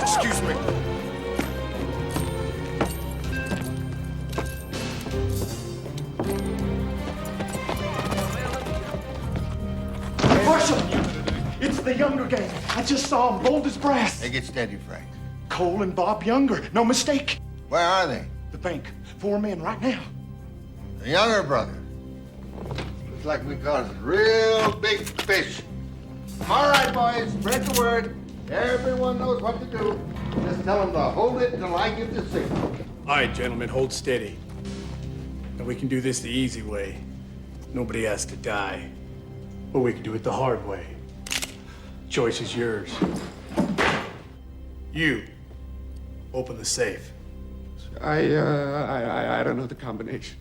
Excuse me. Marshal! It's the Younger gang. I just saw him, bold as brass. Hey, get steady, Frank. Cole and Bob Younger. No mistake. Where are they? The bank. 4 men right now. The Younger brother. Looks like we caught a real big fish. All right, boys, spread the word. Everyone knows what to do. Just tell them to hold it until I give the signal. All right, gentlemen, hold steady. And we can do this the easy way. Nobody has to die. Or we can do it the hard way. Choice is yours. You open the safe. I don't know the combination.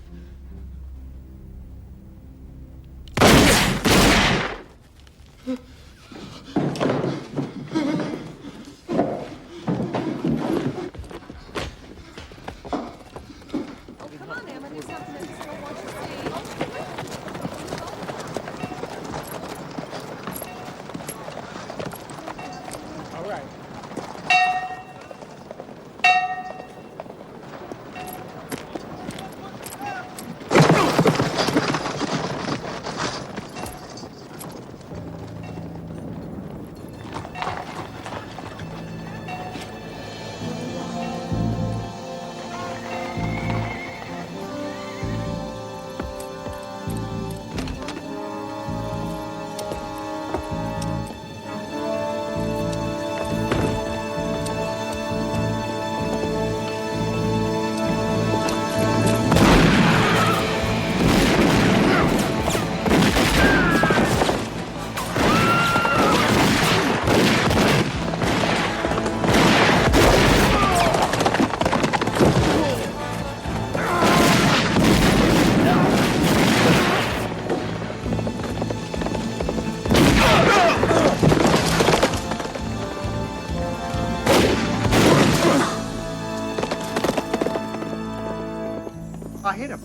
I hit him.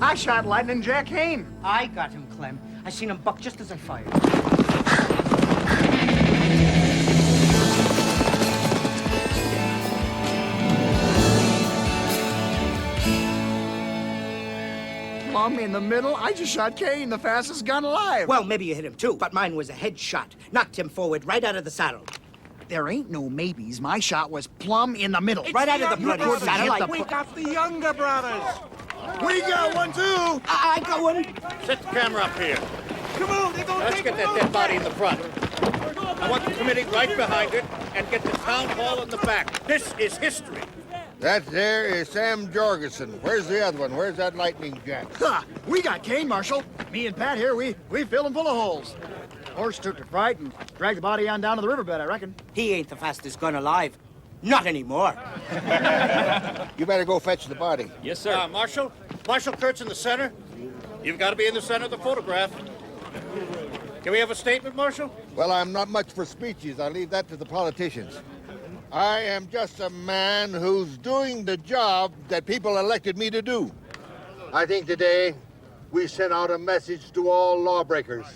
I shot Lightning Jack Kane. I got him, Clem. I seen him buck just as I fired. Plumb in the middle, I just shot Kane, the fastest gun alive. Well, maybe you hit him too, but mine was a headshot. Knocked him forward right out of the saddle. There ain't no maybes. My shot was plumb in the middle. Right out of the bloody satellite. We got the younger brothers. We got one, too. I got one. Set the camera up here. Come on, they're gonna Let's take get that dead body in the front. I want the committee right behind it and get the town hall in the back. This is history. That there is Sam Jorgensen. Where's the other one? Where's that Lightning Jack? Ha! We got Kane, Marshal. Me and Pat here, we fill him full of holes. Horse took to fright and dragged the body on down to the riverbed, I reckon. He ain't the fastest gun alive. Not anymore. You better go fetch the body. Yes, sir. Marshal Kurtz in the center. You've got to be in the center of the photograph. Can we have a statement, Marshal? Well, I'm not much for speeches. I leave that to the politicians. I am just a man who's doing the job that people elected me to do. I think today we sent out a message to all lawbreakers.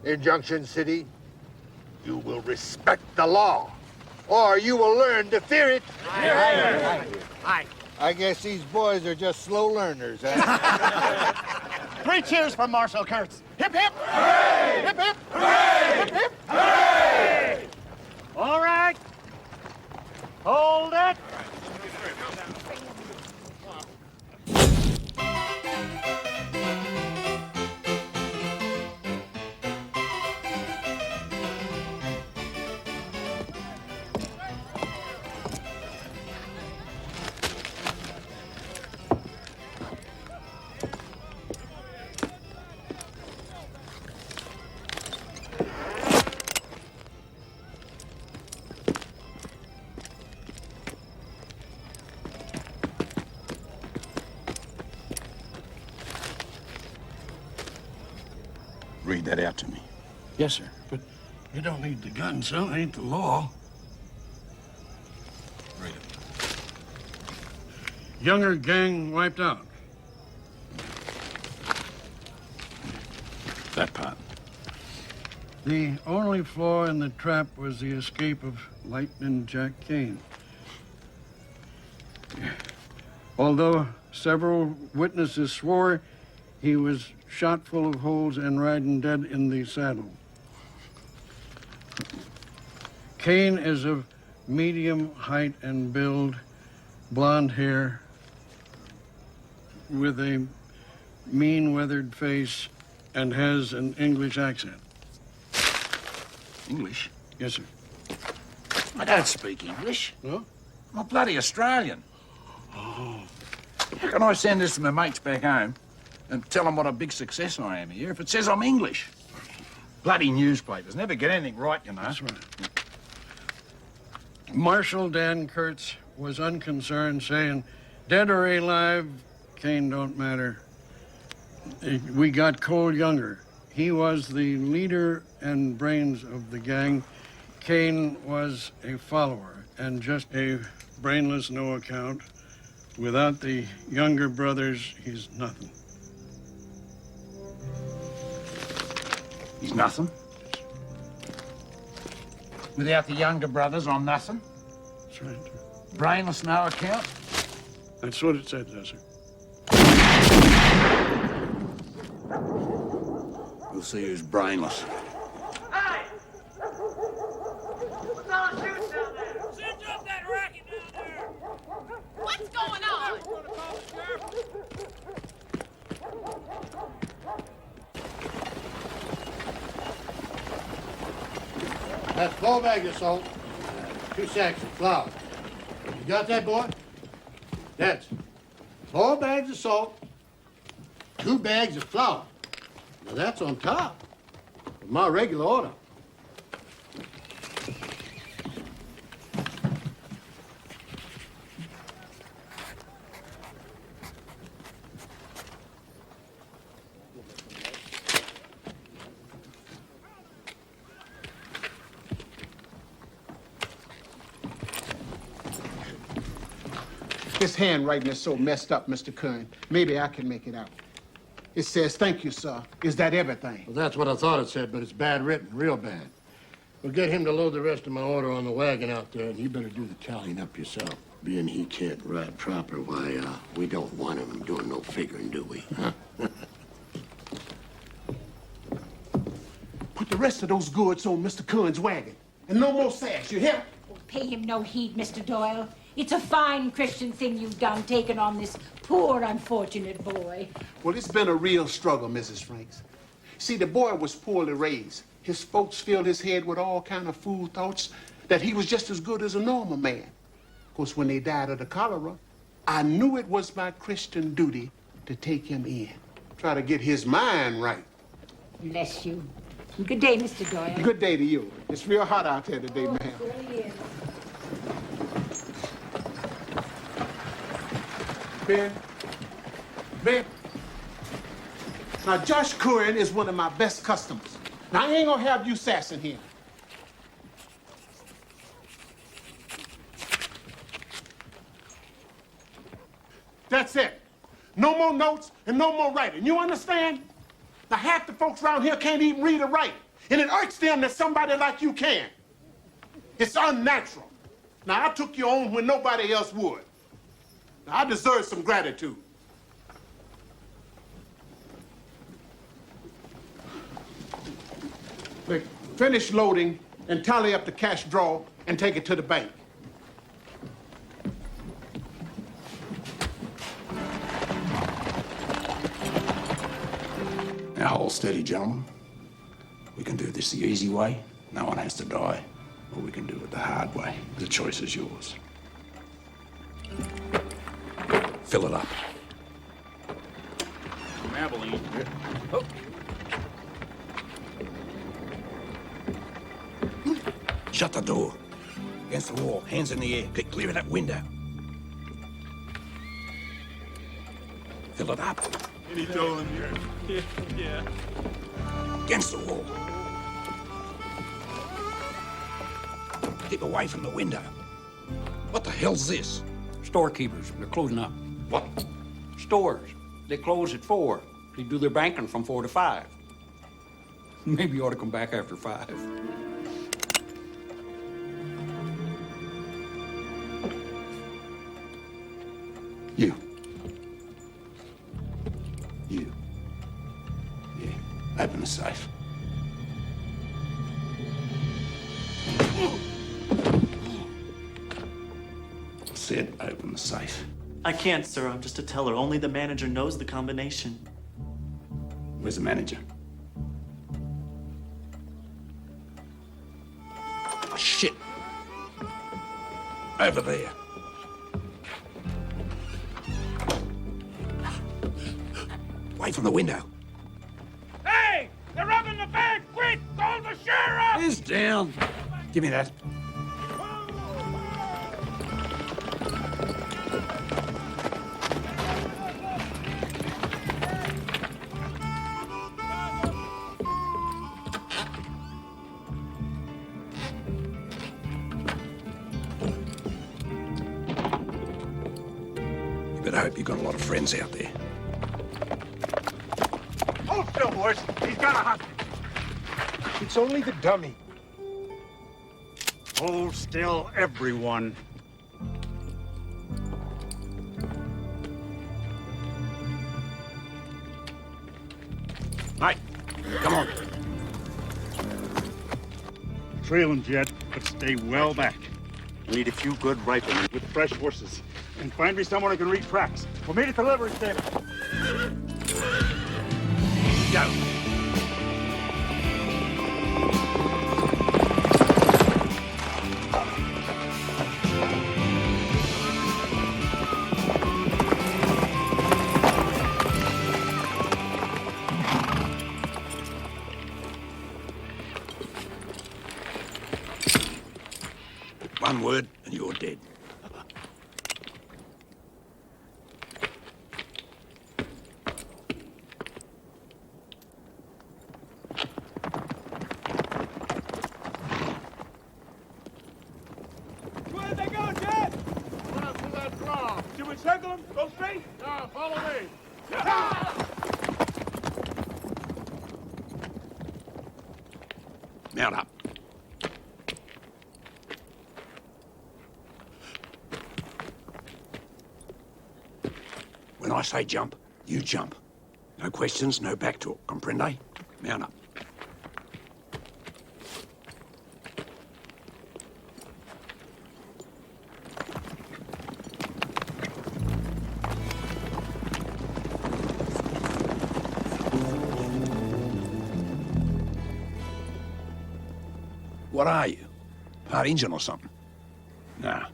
In Junction City, you will respect the law, or you will learn to fear it. Aye. I guess these boys are just slow learners, huh? 3 cheers for Marshal Kurtz. Hip, hip! Hooray! Hip, hip! Hooray! Hip, hip! Hooray! All right. Hold it. Read that out to me. Yes, sir. But you don't need the gun, son. It ain't the law. Read it. Younger gang wiped out. That part. The only flaw in the trap was the escape of Lightning Jack Kane. Although several witnesses swore he was shot full of holes and riding dead in the saddle. Kane is of medium height and build, blonde hair, with a mean, weathered face, and has an English accent. English? Yes, sir. I don't speak English. No? I'm a bloody Australian. Oh. How can I send this to my mates back home and tell them what a big success I am here if it says I'm English? Bloody newspapers never get anything right, you know. That's right. Marshal Dan Kurtz was unconcerned, saying, dead or alive, Kane don't matter. We got Cole Younger. He was the leader and brains of the gang. Kane was a follower and just a brainless no account. Without the younger brothers, he's nothing. He's nothing. Without the younger brothers, I'm nothing. That's right, sir. Brainless, no account. That's what it said, sir. We'll see who's brainless. Hey! What's all the shooting down there? Send up that racket down there! What's going on? That's 4 bags of salt, 2 sacks of flour. You got that, boy? That's 4 bags of salt, 2 bags of flour. Now that's on top of my regular order. This handwriting is so messed up, Mr. Kern. Maybe I can make it out. It says, thank you, sir. Is that everything? Well, that's what I thought it said, but it's bad written, real bad. We'll get him to load the rest of my order on the wagon out there, and you better do the tallying up yourself. Being he can't ride proper, why, we don't want him doing no figuring, do we, huh? Put the rest of those goods on Mr. Kern's wagon. And no more sass, you hear? Pay him no heed, Mr. Doyle. It's a fine Christian thing you've done, taking on this poor, unfortunate boy. Well, it's been a real struggle, Mrs. Franks. See, the boy was poorly raised. His folks filled his head with all kind of fool thoughts that he was just as good as a normal man. Of course, when they died of the cholera, I knew it was my Christian duty to take him in. Try to get his mind right. Bless you. Good day, Mr. Doyle. Good day to you. It's real hot out there today, ma'am. It really is. Ben. Now, Josh Curran is one of my best customers. Now, I ain't gonna have you sassing him. That's it. No more notes and no more writing. You understand? Now, half the folks around here can't even read or write. And it irks them that somebody like you can. It's unnatural. Now, I took you on when nobody else would. Now, I deserve some gratitude. Look, finish loading and tally up the cash draw and take it to the bank. Now hold steady, gentlemen. We can do this the easy way. No one has to die. Or we can do it the hard way. The choice is yours. Fill it up. Abilene. Oh. Shut the door. Against the wall, hands in the air. Get clear of that window. Fill it up. Any told him here? Yeah. Against the wall. Keep away from the window. What the hell's this? Storekeepers. They're closing up. What? Stores. They close at 4. They do their banking from 4 to 5. Maybe you ought to come back after 5. You. Yeah. Open the safe. I said open the safe. I can't, sir. I'm just a teller. Only the manager knows the combination. Where's the manager? Oh, shit. Over there. Away from the window. Hey! They're robbing the bank! Quick! Call the sheriff! He's down. Give me that. You better hope you've got a lot of friends out there. Hold still, boys. He's got a hostage. It's only the dummy. Hold still, everyone. Mate, come on. Trail him, Jet, but stay well back. We need a few good riflemen with fresh horses. And find me someone who can read tracks. We'll meet at the livery stable. Go. One word and you're dead. Where they go, Jet? Run up to that draw. Should we circle them? Go straight? No, follow me. Mount up. When I say jump, you jump. No questions, no back talk. Comprende? Mount up. What are you? Part engine or something? Nah.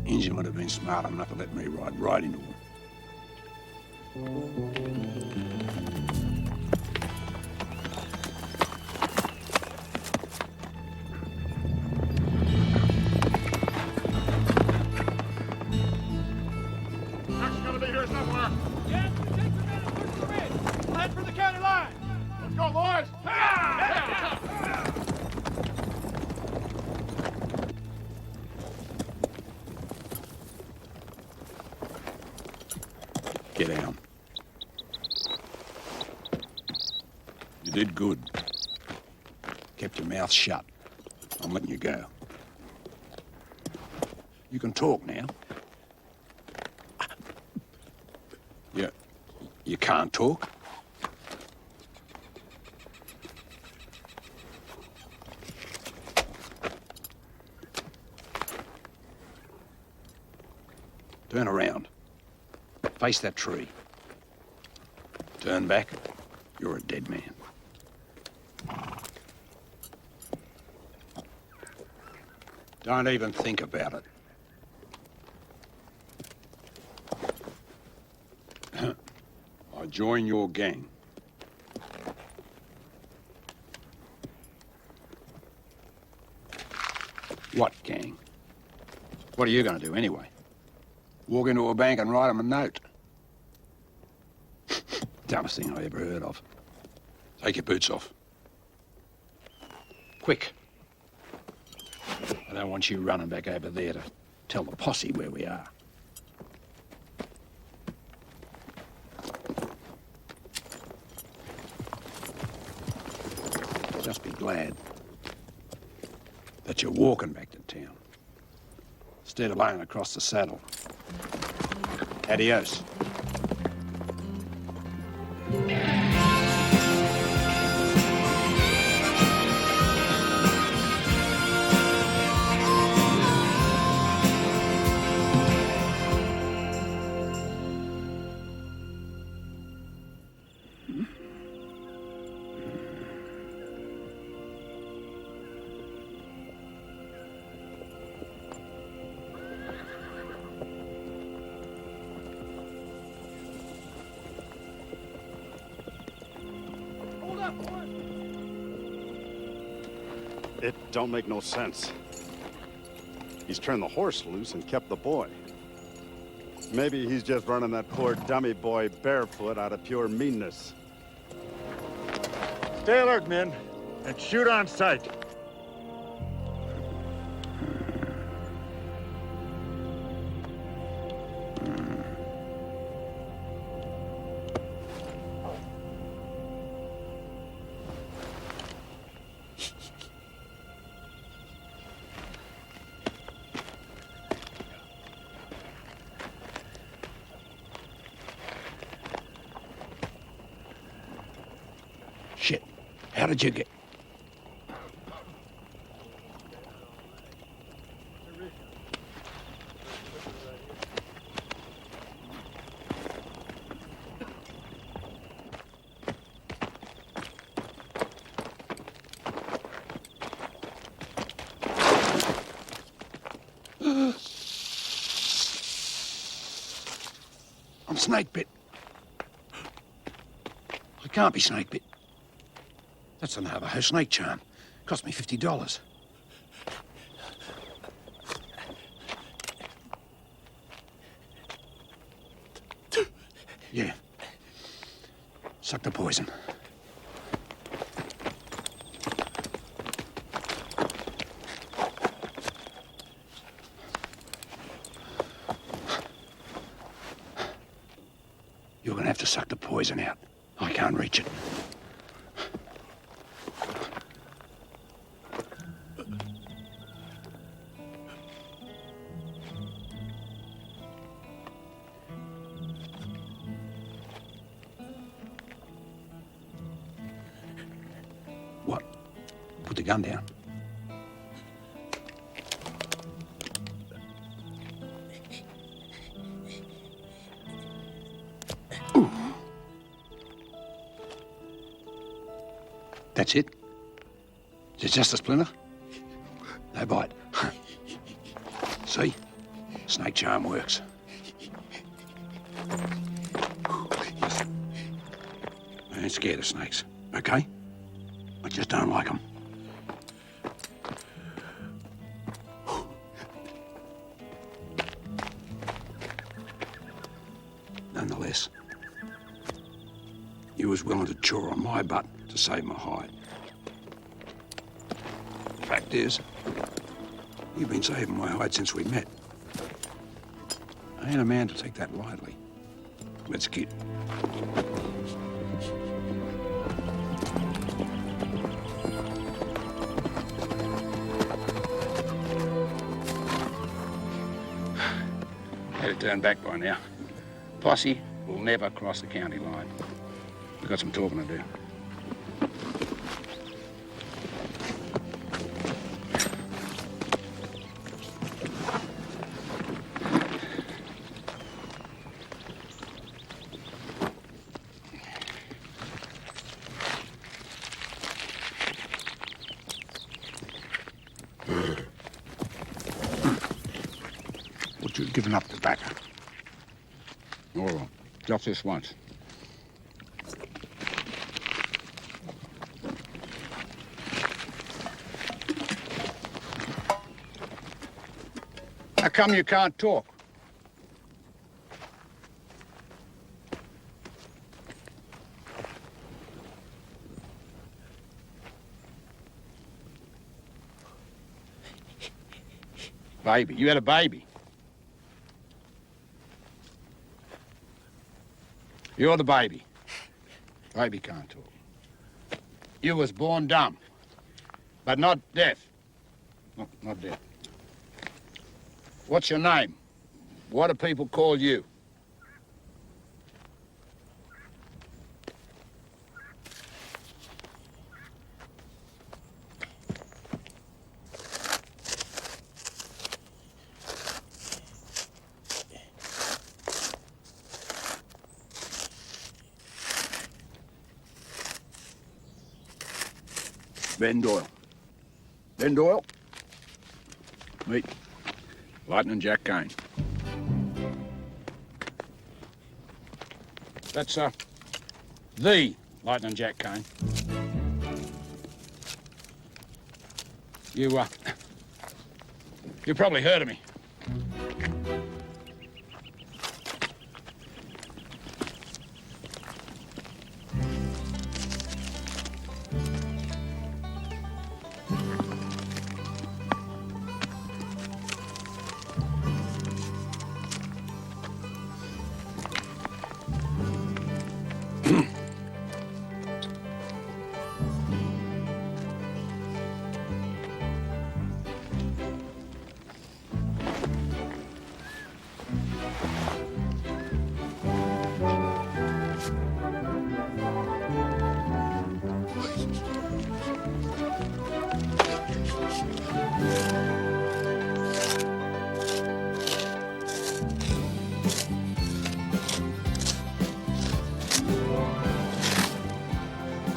Engine would have been smart enough to let me ride right into him. Truck's gonna be here somewhere. Yes, take the men and push the ridge. Head for the county line. Let's go, boys. Get down. You did good. Kept your mouth shut. I'm letting you go. You can talk now. You can't talk? Turn around. Face that tree. Turn back. You're a dead man. Don't even think about it. I join your gang. What gang? What are you going to do anyway? Walk into a bank and write them a note? Dumbest thing I ever heard of. Take your boots off. Quick. I don't want you running back over there to tell the posse where we are. Just be glad that you're walking back to town instead of laying across the saddle. Adios. It don't make no sense. He's turned the horse loose and kept the boy. Maybe he's just running that poor dummy boy barefoot out of pure meanness. Stay alert, men, and shoot on sight. Shit. How did you get... I'm snake bit. I can't be snake bit. That's a Navajo snake charm. Cost me $50. Yeah. Suck the poison. You're gonna have to suck the poison out. I can't reach it. What? Put the gun down. Ooh. That's it? Is it just a splinter? They bite. See? Snake charm works. I ain't scared of snakes, okay? I just don't like them. Nonetheless, you was willing to chaw on my butt to save my hide. Fact is, you've been saving my hide since we met. I ain't a man to take that lightly. Let's get. Had it turned back by now. Posse will never cross the county line. We've got some talking to do. What, you've given up tobacco? Oh, just this once. How come you can't talk? Baby, you had a baby. You're the baby. Baby can't talk. You was born dumb, but not deaf. Not deaf. What's your name? What do people call you? Ben Doyle. Ben Doyle? Meet Lightning Jack Kane. That's, the Lightning Jack Kane. You probably heard of me.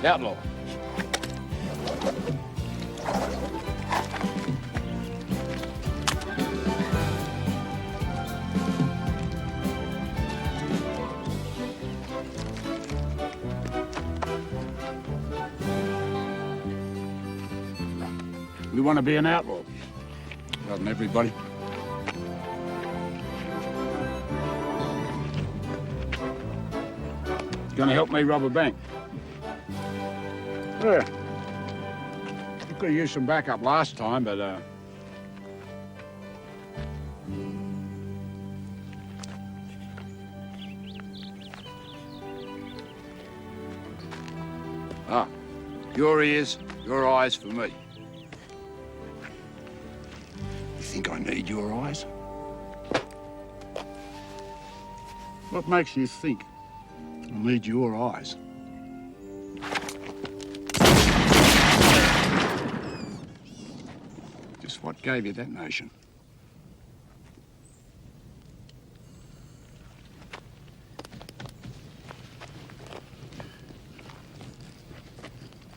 Outlaw. You want to be an outlaw? Doesn't everybody? Gonna help me rob a bank? Yeah. You could have used some backup last time, but, your ears, your eyes for me. You think I need your eyes? What makes you think I need your eyes? Just what gave you that notion?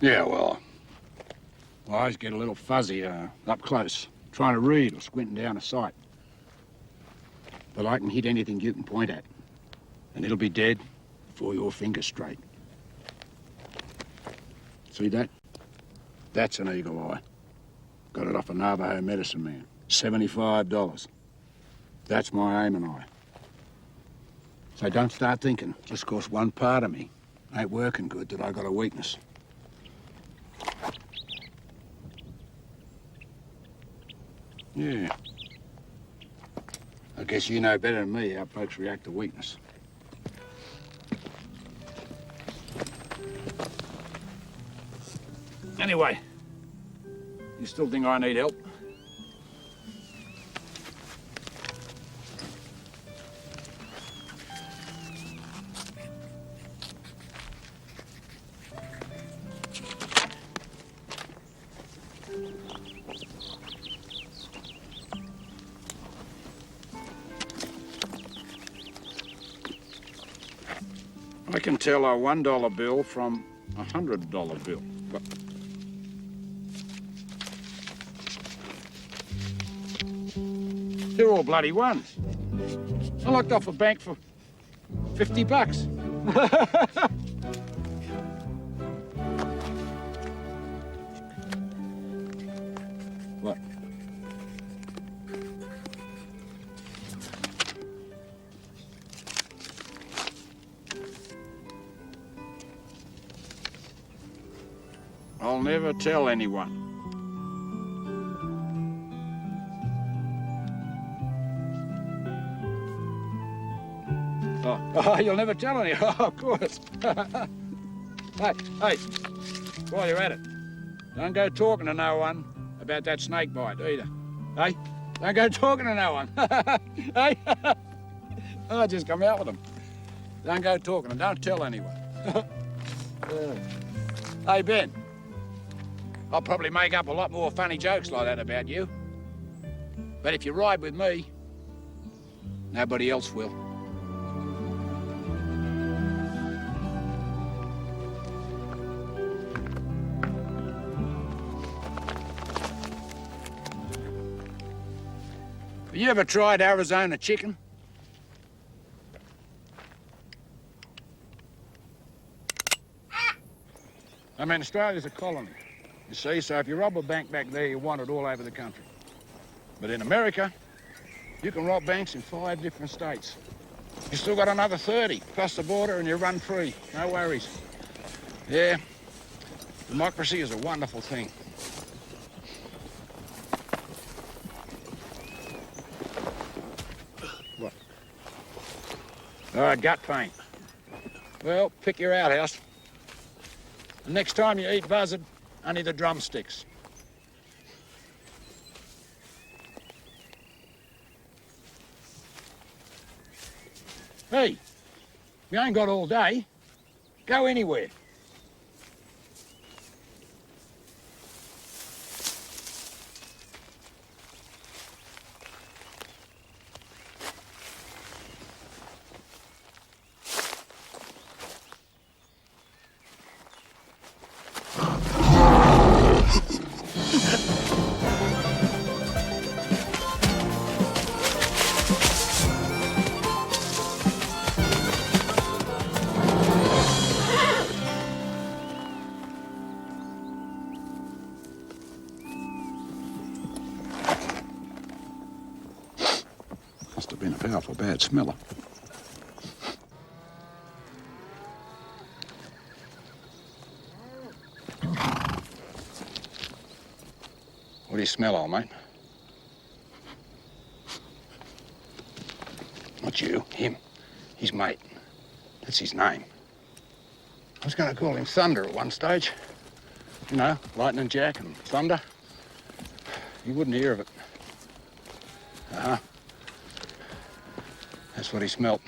Yeah, well, eyes get a little fuzzy up close. trying to read or squinting down a sight. But I can hit anything you can point at, and it'll be dead before your finger's straight. See that? That's an eagle eye. Got it off a Navajo medicine man. $75. That's my aiming eye. So don't start thinking, just 'cause one part of me ain't working good, that I got a weakness. Yeah. I guess you know better than me how folks react to weakness. Anyway, you still think I need help? I can tell a $1 bill from a $100 bill. But they're all bloody ones. I locked off a bank for $50. What? I'll never tell anyone. Oh, you'll never tell any. Oh, of course. Hey, while you're at it, don't go talking to no one about that snake bite either. Hey, don't go talking to no one. Hey, I just come out with them. Don't go talking and don't tell anyone. Hey, Ben, I'll probably make up a lot more funny jokes like that about you. But if you ride with me, nobody else will. Have you ever tried Arizona chicken? I mean, Australia's a colony, you see, so if you rob a bank back there, you want it all over the country. But in America, you can rob banks in 5 different states. You still got another 30, plus the border, and you run free. No worries. Yeah, democracy is a wonderful thing. What? All right, gut pain. Well, pick your outhouse. The next time you eat buzzard, only the drumsticks. Hey, you ain't got all day. Go anywhere. Must have been a powerful bad smeller. What do you smell, old mate? Not you, him. His mate. That's his name. I was going to call him Thunder at one stage. You know, Lightning Jack and Thunder. You wouldn't hear of it. Uh-huh. That's what he smelt.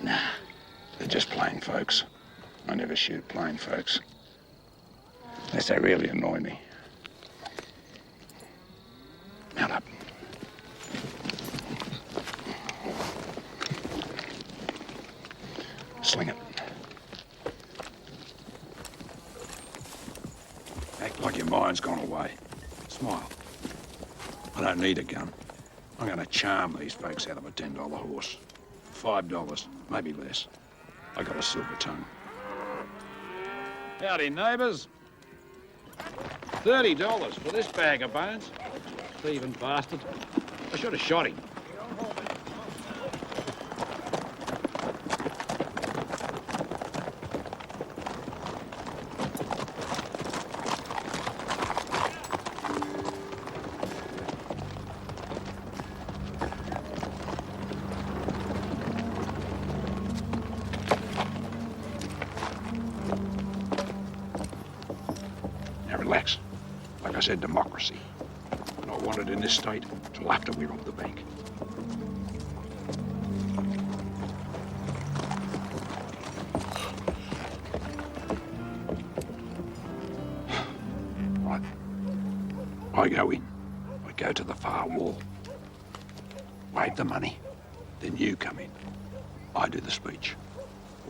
Nah, they're just plain folks. I never shoot plain folks. Unless they really annoy me. Mount up. Sling it. Act like your mind's gone away. Smile. I don't need a gun. I'm gonna charm these folks out of a $10 horse. $5, maybe less. I got a silver tongue. Howdy, neighbours. $30 for this bag of bones. Thieving bastard. I should have shot him. Relax. Like I said, democracy. I don't want it in this state till after we rob the bank. Right. I go in. I go to the far wall. Wave the money. Then you come in. I do the speech.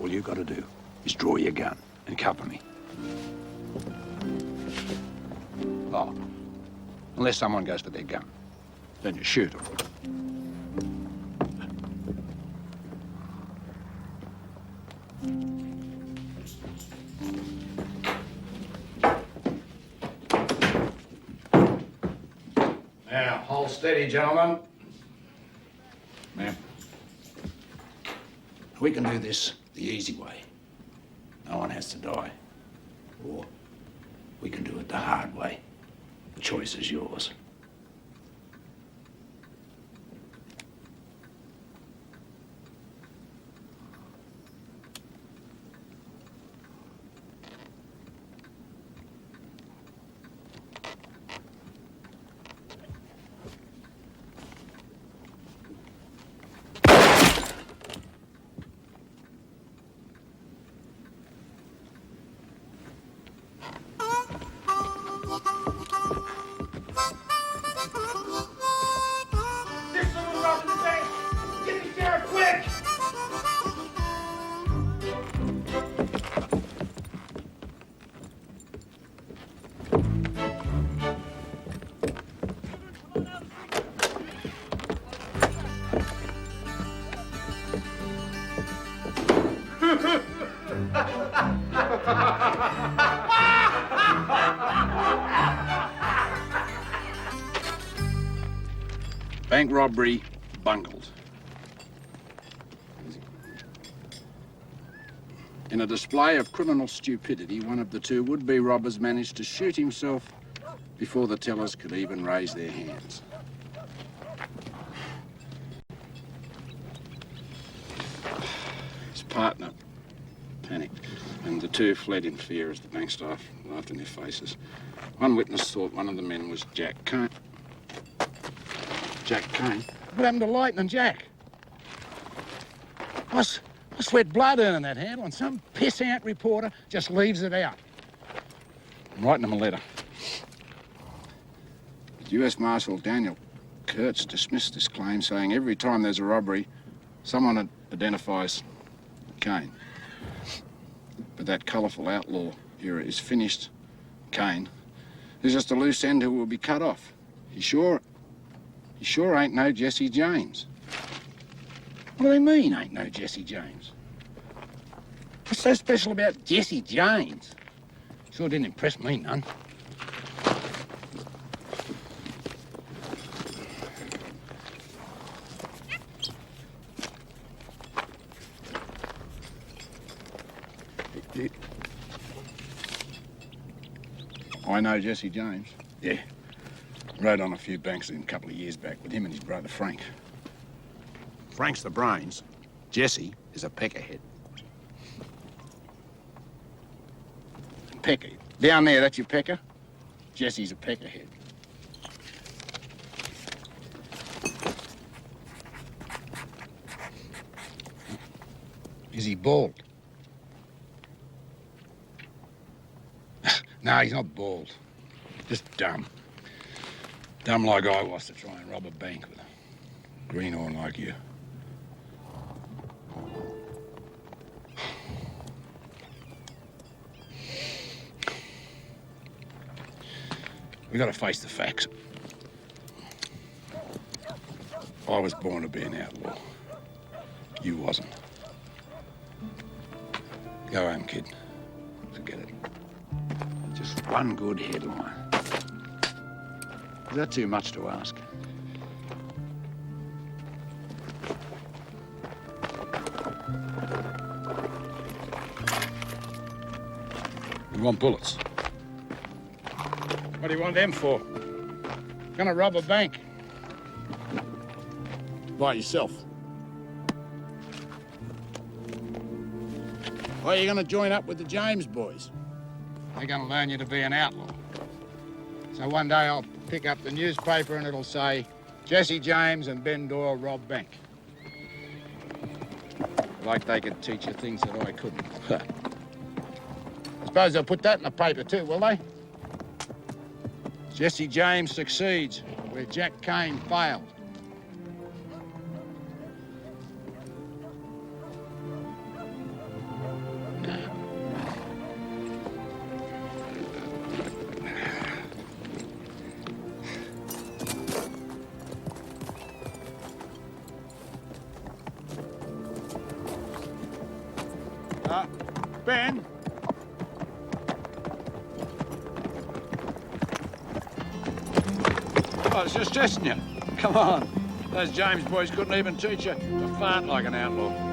All you got to do is draw your gun and cover me. Oh, unless someone goes for their gun, then you shoot them. Now, hold steady, gentlemen. Ma'am, we can do this the easy way. No one has to die. Or we can do it the hard way. The choice is yours. Bank robbery bungled. In a display of criminal stupidity, one of the two would-be robbers managed to shoot himself before the tellers could even raise their hands. His partner panicked, and the two fled in fear as the bank staff laughed in their faces. One witness thought one of the men was Jack Kane. Jack Kane? What happened to Lightning Jack? I sweat blood earning that handle, and some piss-out reporter just leaves it out. I'm writing him a letter. But U.S. Marshal Daniel Kurtz dismissed this claim, saying every time there's a robbery, someone identifies Kane. But that colourful outlaw era is finished. Kane is just a loose end who will be cut off. He sure ain't no Jesse James. What do they mean, ain't no Jesse James? What's so special about Jesse James? Sure didn't impress me none. I know Jesse James. Yeah. Rode on a few banks a couple of years back with him and his brother Frank. Frank's the brains. Jesse is a peckerhead. Pecker. Down there, that's your pecker? Jesse's a peckerhead. Is he bald? No, he's not bald. Just dumb. Dumb like I was to try and rob a bank with a greenhorn like you. We gotta face the facts. I was born to be an outlaw. You wasn't. Go home, kid. Forget it. Just one good headline. Is that too much to ask? We want bullets. What do you want them for? Gonna rob a bank. By yourself. Or are you gonna join up with the James boys? They're gonna learn you to be an outlaw. So one day I'll pick up the newspaper and it'll say, Jesse James and Ben Doyle rob bank. Like they could teach you things that I couldn't. I suppose they'll put that in the paper too, will they? Jesse James succeeds where Jack Kane failed. Ben? Oh, it's just testing you. Come on. Those James boys couldn't even teach you to fart like an outlaw.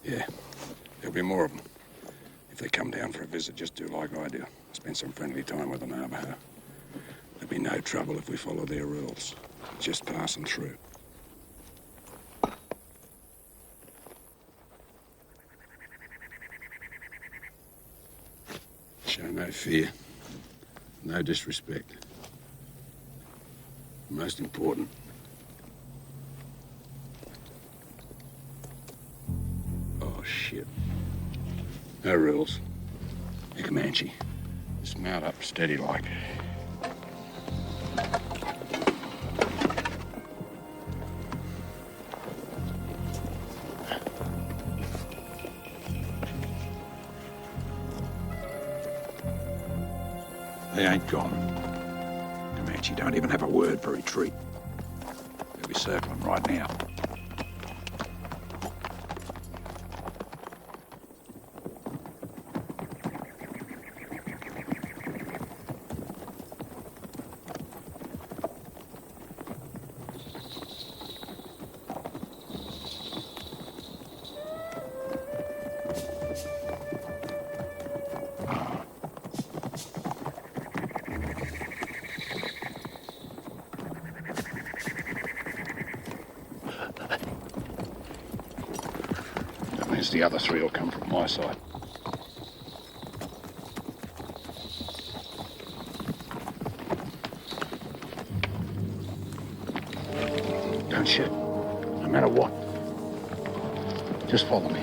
Yeah, there'll be more of them. If they come down for a visit, just do like I do. Spend some friendly time with the Navajo. There'll be no trouble if we follow their rules. Just passing through. Show no fear, no disrespect. Most important, oh shit. No rules. You're Comanche. Just mount up steady like. They ain't gone. Comanche don't even have a word for retreat. They'll be circling right now. The other three will come from my side. Don't shoot, no matter what. Just follow me.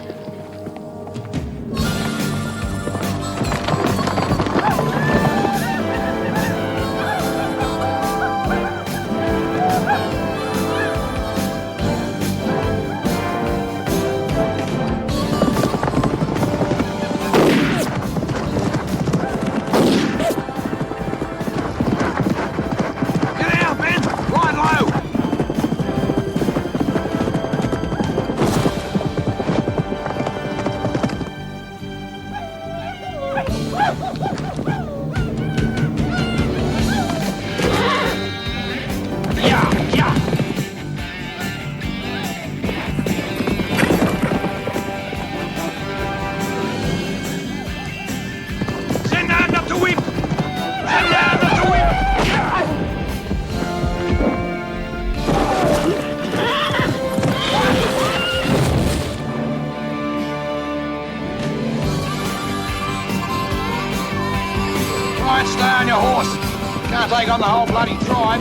down the whole bloody tribe.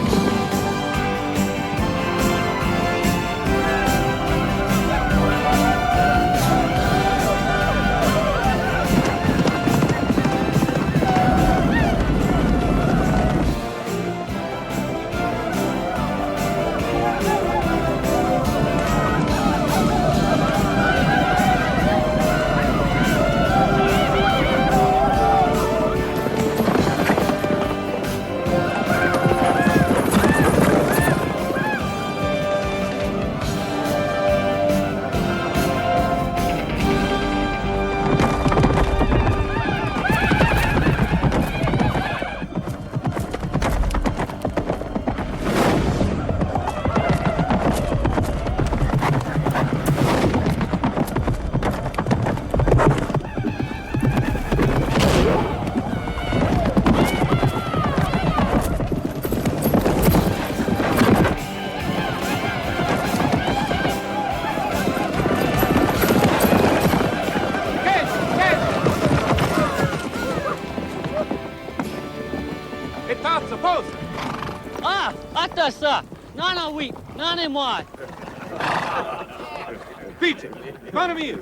Ça, non, non, oui, non et moi. Vite, mon ami.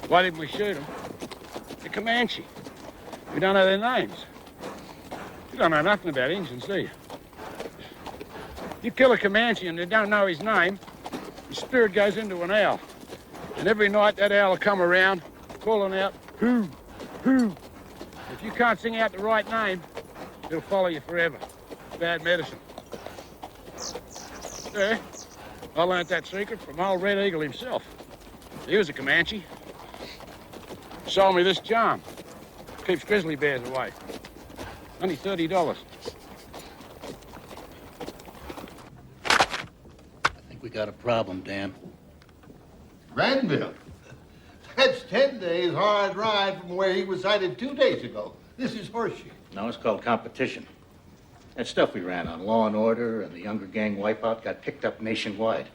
Why didn't we shoot them? The Comanche. We don't know their names. You don't know nothing about Indians, do you? You kill a Comanche and you don't know his name, your spirit goes into an owl. And every night that owl will come around, calling out, who? Who? If you can't sing out the right name, it'll follow you forever. Bad medicine. Yeah, I learned that secret from old Red Eagle himself. He was a Comanche. Sold me this charm. Keeps grizzly bears away. Only $30. I think we got a problem, Dan. Granville. That's 10 days hard ride from where he was sighted 2 days ago. This is horseshit. No, it's called competition. That stuff we ran on Law and Order and the Younger Gang wipeout got picked up nationwide.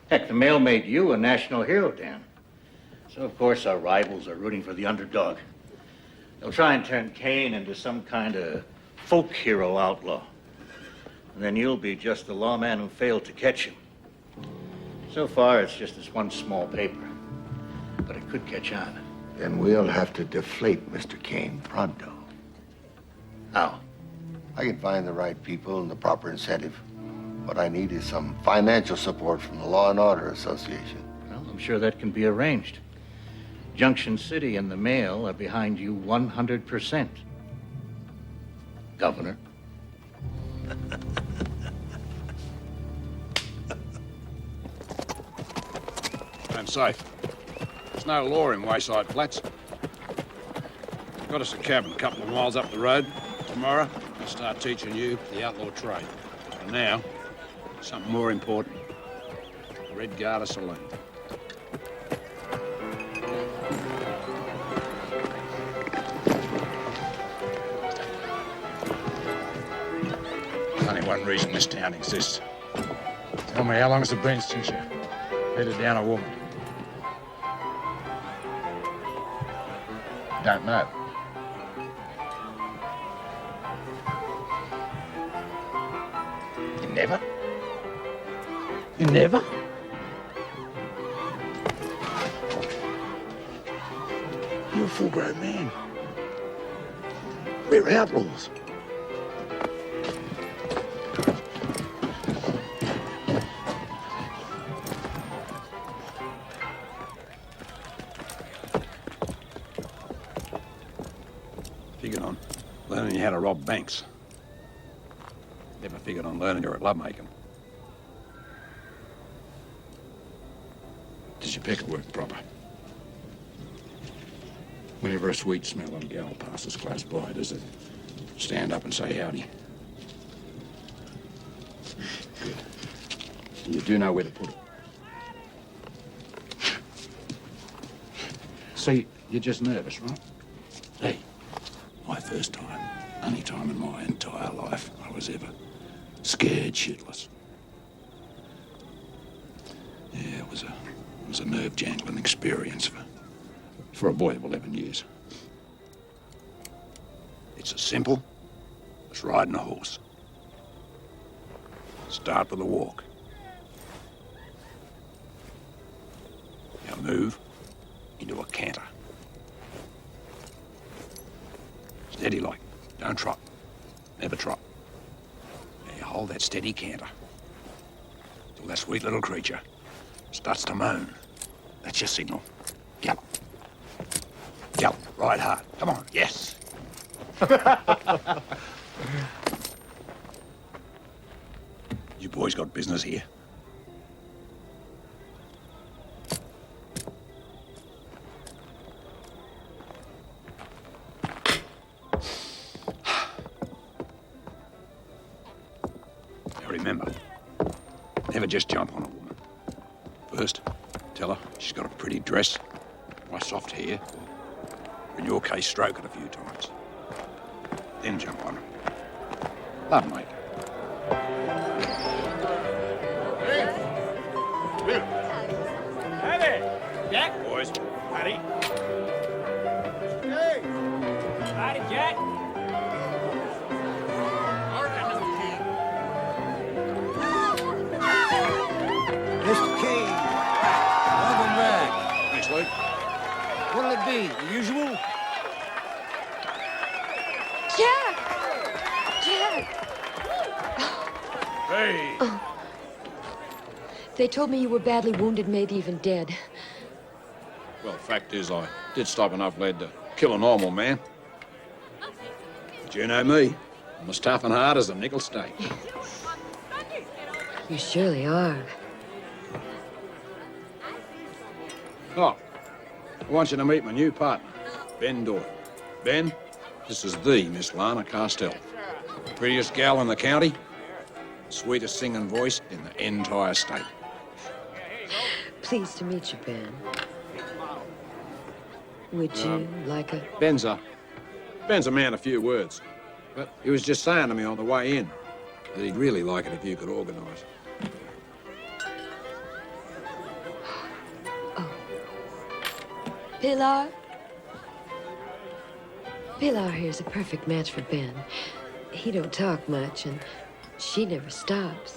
Heck, the mail made you a national hero, Dan. So, of course, our rivals are rooting for the underdog. They'll try and turn Kane into some kind of folk hero outlaw. And then you'll be just the lawman who failed to catch him. So far, it's just this one small paper. But it could catch on. Then we'll have to deflate Mr. Kane pronto. How? I can find the right people and the proper incentive. What I need is some financial support from the Law and Order Association. Well, I'm sure that can be arranged. Junction City and the Mail are behind you 100%. Governor. I'm safe. There's no law in Wayside Flats. Got us a cabin a couple of miles up the road. Tomorrow, I'll start teaching you the outlaw trade. And now, something more important. Red Garter Saloon. There's only one reason this town exists. Tell me, how long has it been since you headed down a woman? Don't know. You never? You never? You're a full-grown man. We're outlaws. Figured on learning how to rob banks. Never figured on learning you're at lovemaking. Does your pecker work proper? Whenever a sweet smelling gal passes close by, does it stand up and say howdy? Good. You do know where to put it. See, you're just nervous, right? Hey, my first time, only time in my entire life I was ever scared shitless. Yeah, it was a nerve-jangling experience for for a boy of 11 years. It's as simple as riding a horse. Start with a walk. Now move into a canter. Steady like, don't trot. Never trot. Now you hold that steady canter till that sweet little creature starts to moan. That's your signal. Gallop. Gallop, ride hard. Come on, yes. You boys got business here? Now remember, never just jump on a woman. First, tell her she's got a pretty dress, nice soft hair, or in your case, stroke it a few times. Then jump on her. Love, mate. Hey, Jack. Boys. Howdy. Hey. Howdy, Jack. Mr. Kane, welcome back. Thanks, Luke. What'll it be, the usual? Jack! Jack! Hey! Oh. They told me you were badly wounded, maybe even dead. Well, the fact is, I did stop enough lead to kill a normal man. But you know me. I'm as tough and hard as a nickel steak. You surely are. Oh, I want you to meet my new partner, Ben Doyle. Ben, this is the Miss Lana Castell. The prettiest gal in the county, sweetest singing voice in the entire state. Pleased to meet you, Ben. Would you like a... Ben's a man of few words. But he was just saying to me on the way in that he'd really like it if you could organise. Pilar? Pilar here's a perfect match for Ben. He don't talk much, and she never stops.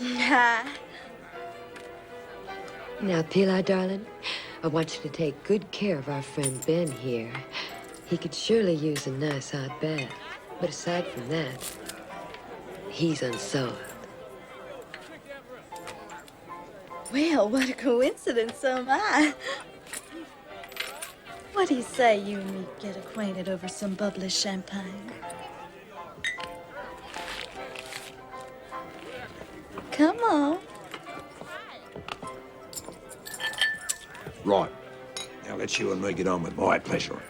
Now, Pilar, darling, I want you to take good care of our friend Ben here. He could surely use a nice hot bath. But aside from that, he's unsolved. Well, what a coincidence, so am I. What do you say you and me get acquainted over some bubbly champagne? Come on. Right. Now let's you and me get on with my pleasure.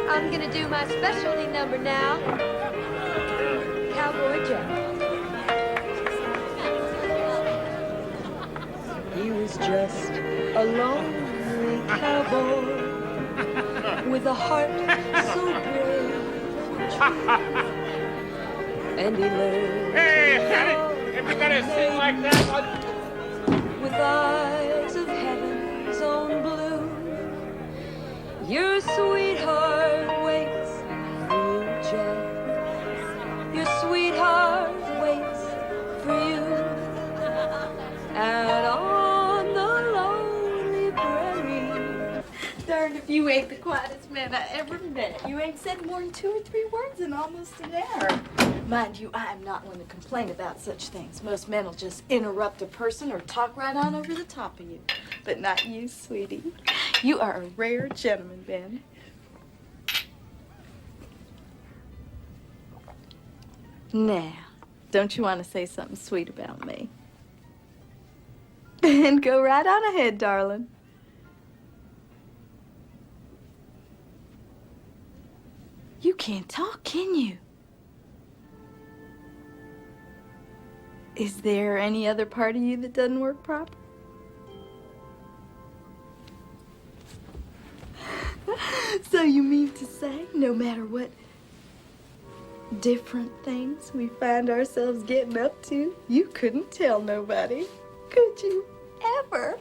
I'm gonna do my specialty number now. Cowboy Jack. He was just a lonely cowboy with a heart so brave and true. And he learned. Hey, Daddy, if you're gonna sing like that, with eyes of heaven's own blue, your sweetheart waits for you, Jack. Your sweetheart waits for you out on the lonely prairie. Darn if you ain't the quietest man I ever met. You ain't said more than 2 or 3 words in almost an hour. Mind you, I am not one to complain about such things. Most men will just interrupt a person or talk right on over the top of you. But not you, sweetie. You are a rare gentleman, Ben. Now, don't you want to say something sweet about me? And go right on ahead, darling. You can't talk, can you? Is there any other part of you that doesn't work proper? So you mean to say, no matter what different things we find ourselves getting up to, you couldn't tell nobody, could you ever?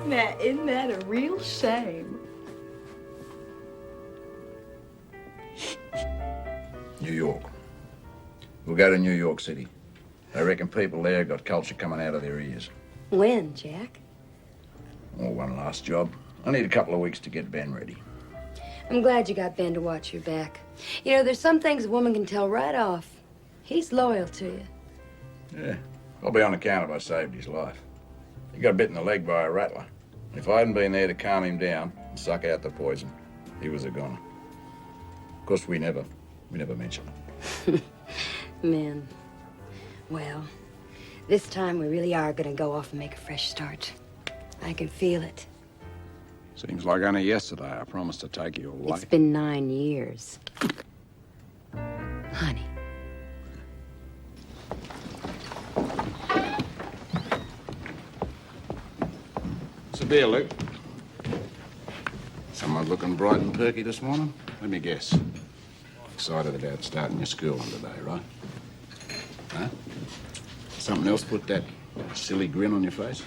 Now, isn't that a real shame? New York. We'll go to New York City. I reckon people there got culture coming out of their ears. When, Jack? Oh, one last job. I need a couple of weeks to get Ben ready. I'm glad you got Ben to watch your back. You know, there's some things a woman can tell right off. He's loyal to you. Yeah, I'll be on account of I saved his life. He got bit in the leg by a rattler. If I hadn't been there to calm him down and suck out the poison, he was a goner. Of course, we never mention it. Men. Well, this time we really are gonna go off and make a fresh start. I can feel it. Seems like only yesterday I promised to take you away. It's been 9 years. Honey. What's the beer, Luke? Someone looking bright and perky this morning? Let me guess. Excited about starting your school one today, right? Huh? Something else put that silly grin on your face?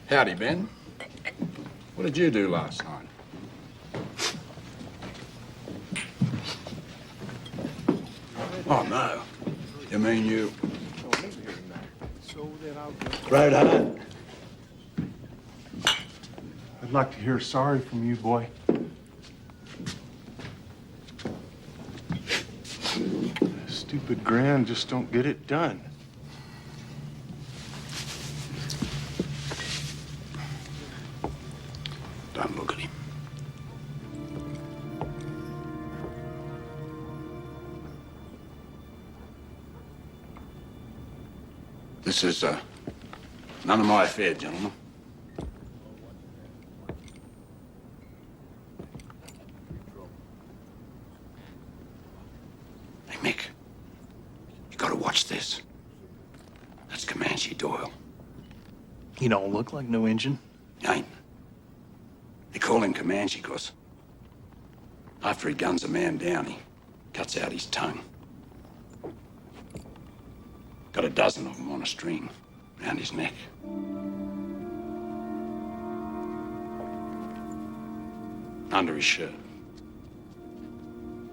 Howdy, Ben. What did you do last night? Oh, no. You mean you... Right on. I'd like to hear sorry from you, boy. Stupid grin just don't get it done. Don't look at him. This is, none of my affair, gentlemen. Hey, Mick. You gotta watch this. That's Comanche Doyle. He don't look like no Injun. He ain't. They call him Comanche because after he guns a man down, he cuts out his tongue. Got a dozen of them on a string around his neck. Under his shirt.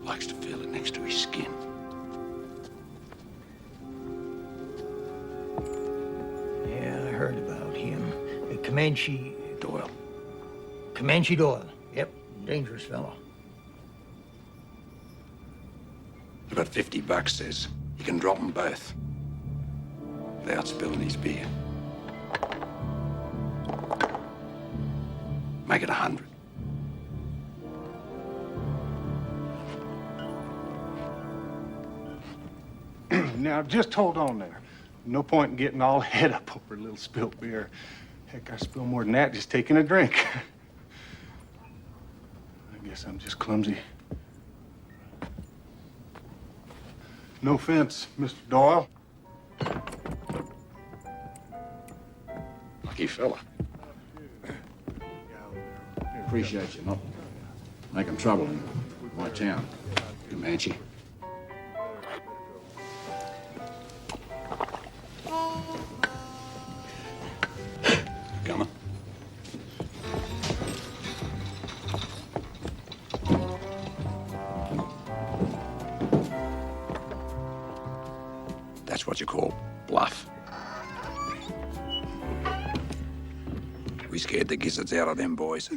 Likes to feel it next to his skin. Yeah, I heard about him. Comanche Doyle. Comanche Doyle. Yep, dangerous fellow. About $50, says he can drop them both without spilling his beer. Make it 100. Now, just hold on there. No point in getting all head up over a little spilt beer. Heck, I spill more than that just taking a drink. I guess I'm just clumsy. No offense, Mr. Doyle. Lucky fella. Appreciate you not making trouble in my town, Comanche. Coming. That's what you call bluff. We scared the gizzards out of them boys.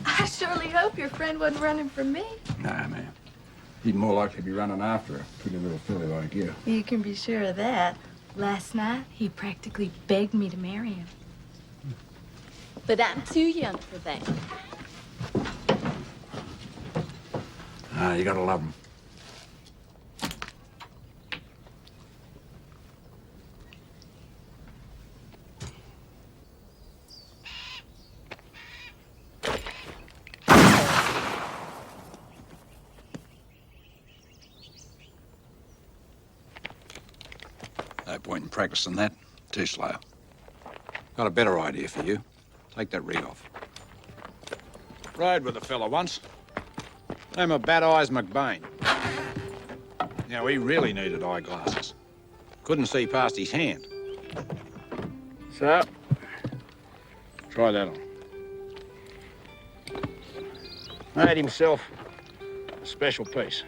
I surely hope your friend wasn't running from me. Nah, man. He'd more likely be running after a pretty little filly like you. You can be sure of that. Last night, he practically begged me to marry him. But I'm too young for that. Ah, you gotta love him. point in practicing that. Too slow. Got a better idea for you. Take that rig off. Rode with a fella once. Name of Bad Eyes McBain. Now, he really needed eyeglasses. Couldn't see past his hand. So, try that on. Made himself a special piece.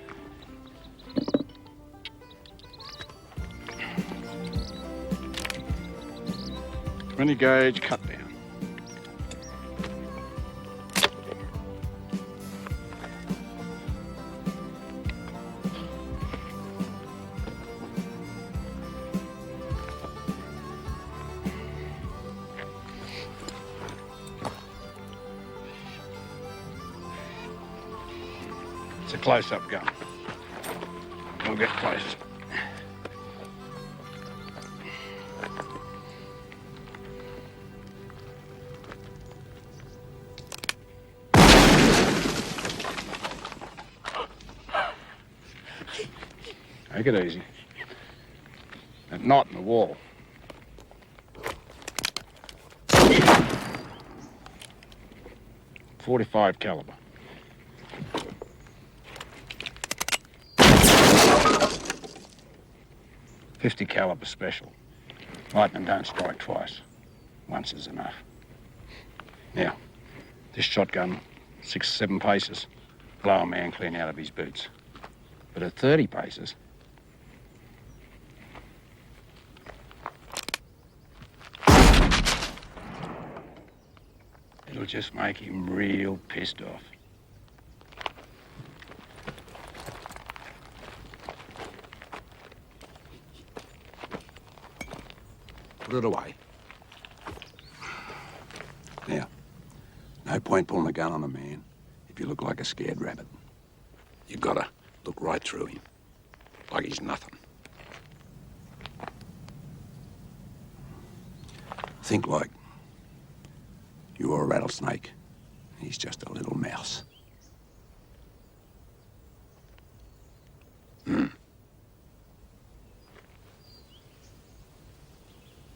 .20 gauge cut down. It's a close-up gun. We'll get close. Take it easy. That knot in the wall. .45 caliber. .50 caliber special. Lightning don't strike twice. Once is enough. Now, this shotgun, 6 or 7 paces, blow a man clean out of his boots. But at 30 paces, it'll just make him real pissed off. Put it away. Now, no point pulling a gun on a man if you look like a scared rabbit. You gotta look right through him, like he's nothing. Think like you're a rattlesnake, and he's just a little mouse.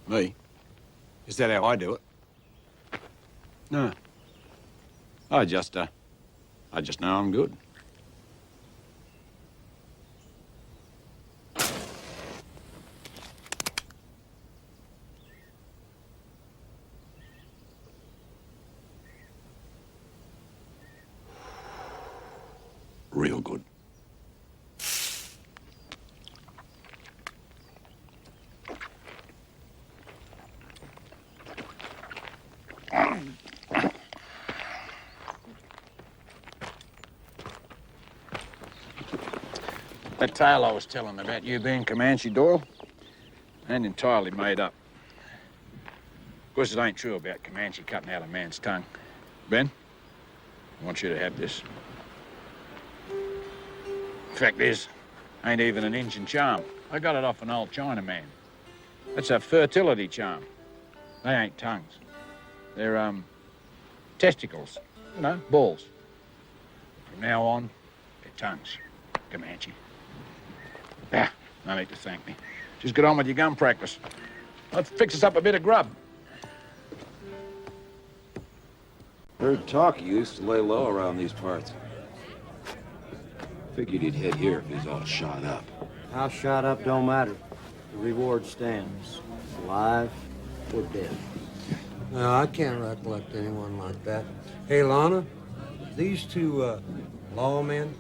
Me? Is that how I do it? No. I just know I'm good. Real good. That tale I was telling about you being Comanche Doyle ain't entirely made up. Of course, it ain't true about Comanche cutting out a man's tongue. Ben, I want you to have this. Fact is, ain't even an Injun charm. I got it off an old Chinaman. That's a fertility charm. They ain't tongues. They're, testicles. You know, balls. From now on, they're tongues. Comanche. Ah, no need to thank me. Just get on with your gun practice. Let's fix us up a bit of grub. Heard talk he used to lay low around these parts. Figured he'd head here if he's all shot up. How shot up don't matter. The reward stands. Alive or dead. No, I can't recollect anyone like that. Hey, Lana, these two lawmen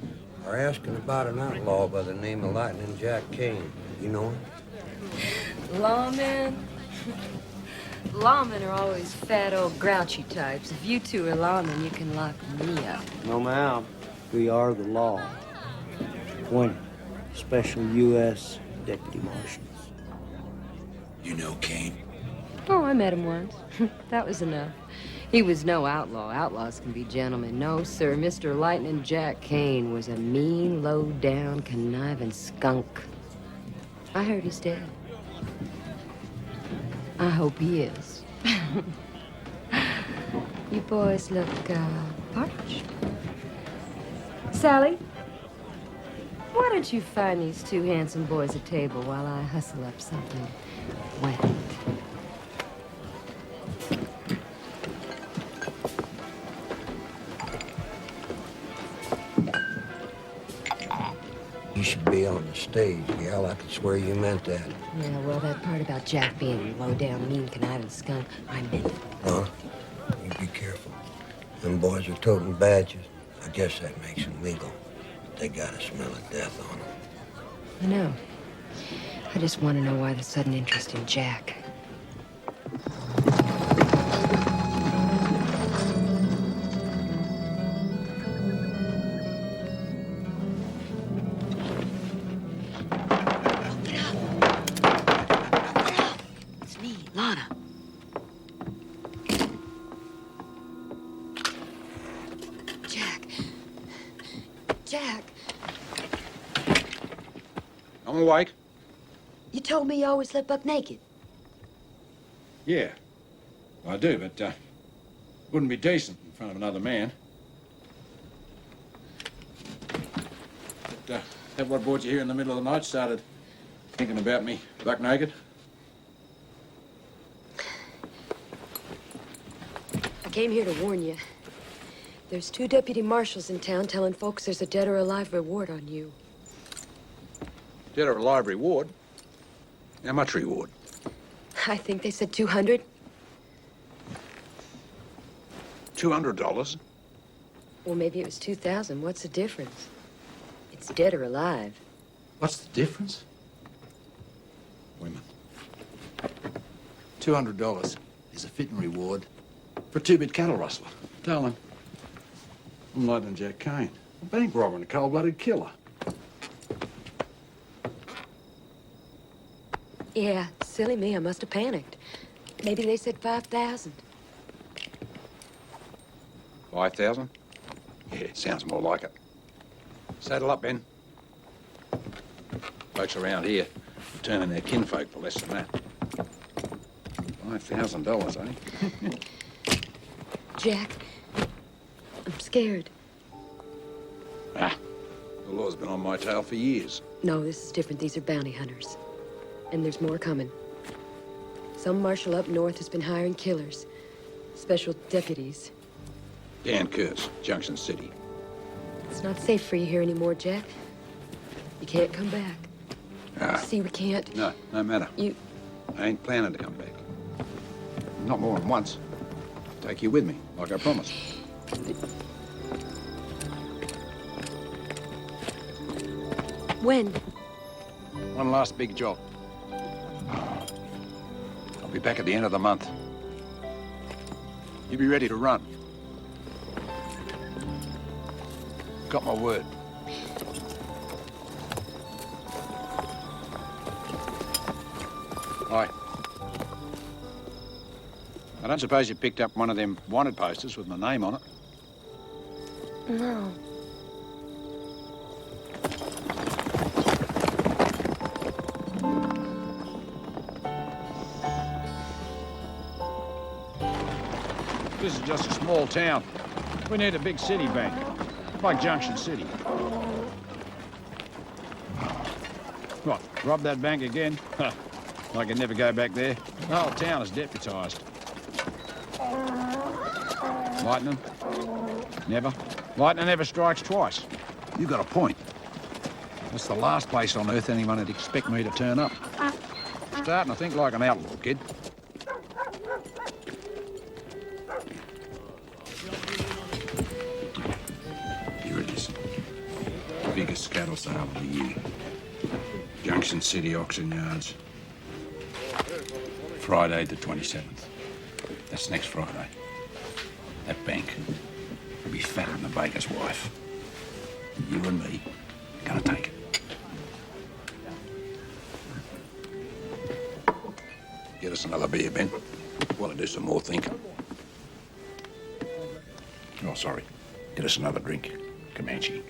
are asking about an outlaw by the name of Lightning Jack Kane. You know him? Lawmen? Lawmen are always fat, old, grouchy types. If you two are lawmen, you can lock me up. No, ma'am. We are the law. Appointed special U.S. deputy marshals. You know Kane? Oh, I met him once. That was enough. He was no outlaw. Outlaws can be gentlemen. No, sir. Mr. Lightning Jack Kane was a mean, low-down, conniving skunk. I heard he's dead. I hope he is. You boys look, parched. Sally, why don't you find these two handsome boys a table while I hustle up something went. You should be on the stage, gal. I could swear you meant that. Yeah, well, that part about Jack being a low-down, mean, conniving skunk, I meant it. Huh? You be careful. Them boys are toting badges. I guess that makes them legal. They got a smell of death on them. I know. I just want to know why the sudden interest in Jack. It's me, Lana. Jack. I'm awake. You told me you always slept buck naked. Yeah, I do, but wouldn't be decent in front of another man. But that what brought you here in the middle of the night? Started thinking about me buck naked? I came here to warn you. There's 2 deputy marshals in town telling folks there's a dead or alive reward on you. Dead or alive reward? How much reward? I think they said 200. $200? Well, maybe it was 2,000. What's the difference? It's dead or alive. What's the difference? Women. $200 is a fitting reward for a 2-bit cattle rustler. Darling, I'm Lightning Jack Kane, a bank robber and a cold-blooded killer. Yeah, silly me, I must have panicked. Maybe they said 5,000. 5,000? Yeah, sounds more like it. Saddle up, Ben. Folks around here are turning their kinfolk for less than that. $5,000, eh? Jack, I'm scared. Ah, the law's been on my tail for years. No, this is different. These are bounty hunters. And there's more coming. Some marshal up north has been hiring killers. Special deputies. Dan Kurtz, Junction City. It's not safe for you here anymore, Jack. You can't come back. Ah. See, we can't. No, no matter. You... I ain't planning to come back. Not more than once. Take you with me, like I promised. When? One last big job. I'll be back at the end of the month. You be ready to run. Got my word. Hi. I don't suppose you picked up one of them wanted posters with my name on it? No. This is just a small town. We need a big city bank, like Junction City. What, rob that bank again? Huh, I can never go back there. The whole town is deputized. Lightning? Never. Lightning never strikes twice. You got a point. That's the last place on earth anyone would expect me to turn up. Starting to think like an outlaw, kid. Here it is. The biggest cattle sale of the year. Junction City Auction Yards. Friday the 27th. That's next Friday. That bank will be fatter than the baker's wife. You and me are gonna take it. Get us another beer, Ben. Want to do some more thinking. Oh, sorry. Get us another drink, Comanche.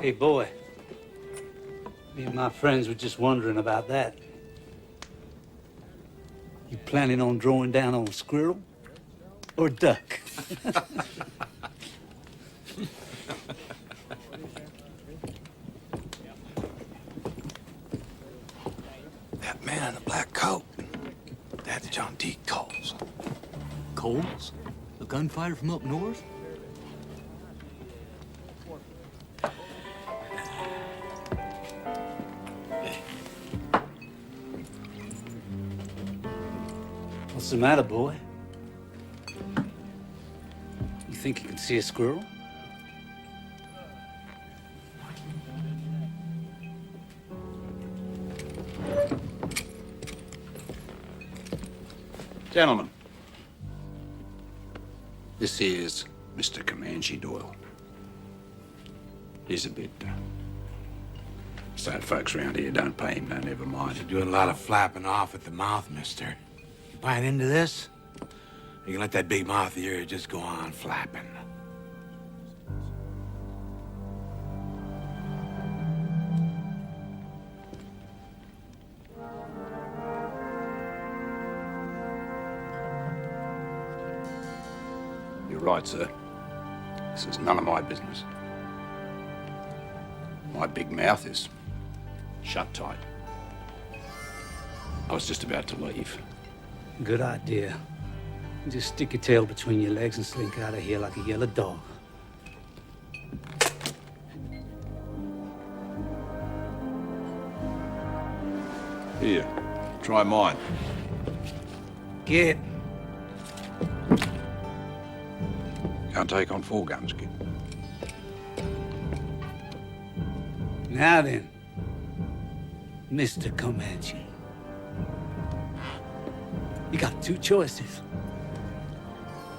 Hey, boy. Me and my friends were just wondering about that. You planning on drawing down on a squirrel? or duck. That man in the black coat, that's John D. Coles. Coles? A gunfighter from up north? What's the matter, boy? You think you can see a squirrel? Gentlemen, this is Mr. Comanche Doyle. He's a bit, sad folks around here don't pay him no never mind. You're doing a lot of flapping off at the mouth, mister. Buying into this? You can let that big mouth of yours just go on flapping. You're right, sir. This is none of my business. My big mouth is shut tight. I was just about to leave. Good idea. Just stick your tail between your legs and slink out of here like a yellow dog. Here, try mine. Get. Can't take on 4 guns, kid. Now then, Mr. Comanche. You got 2 choices.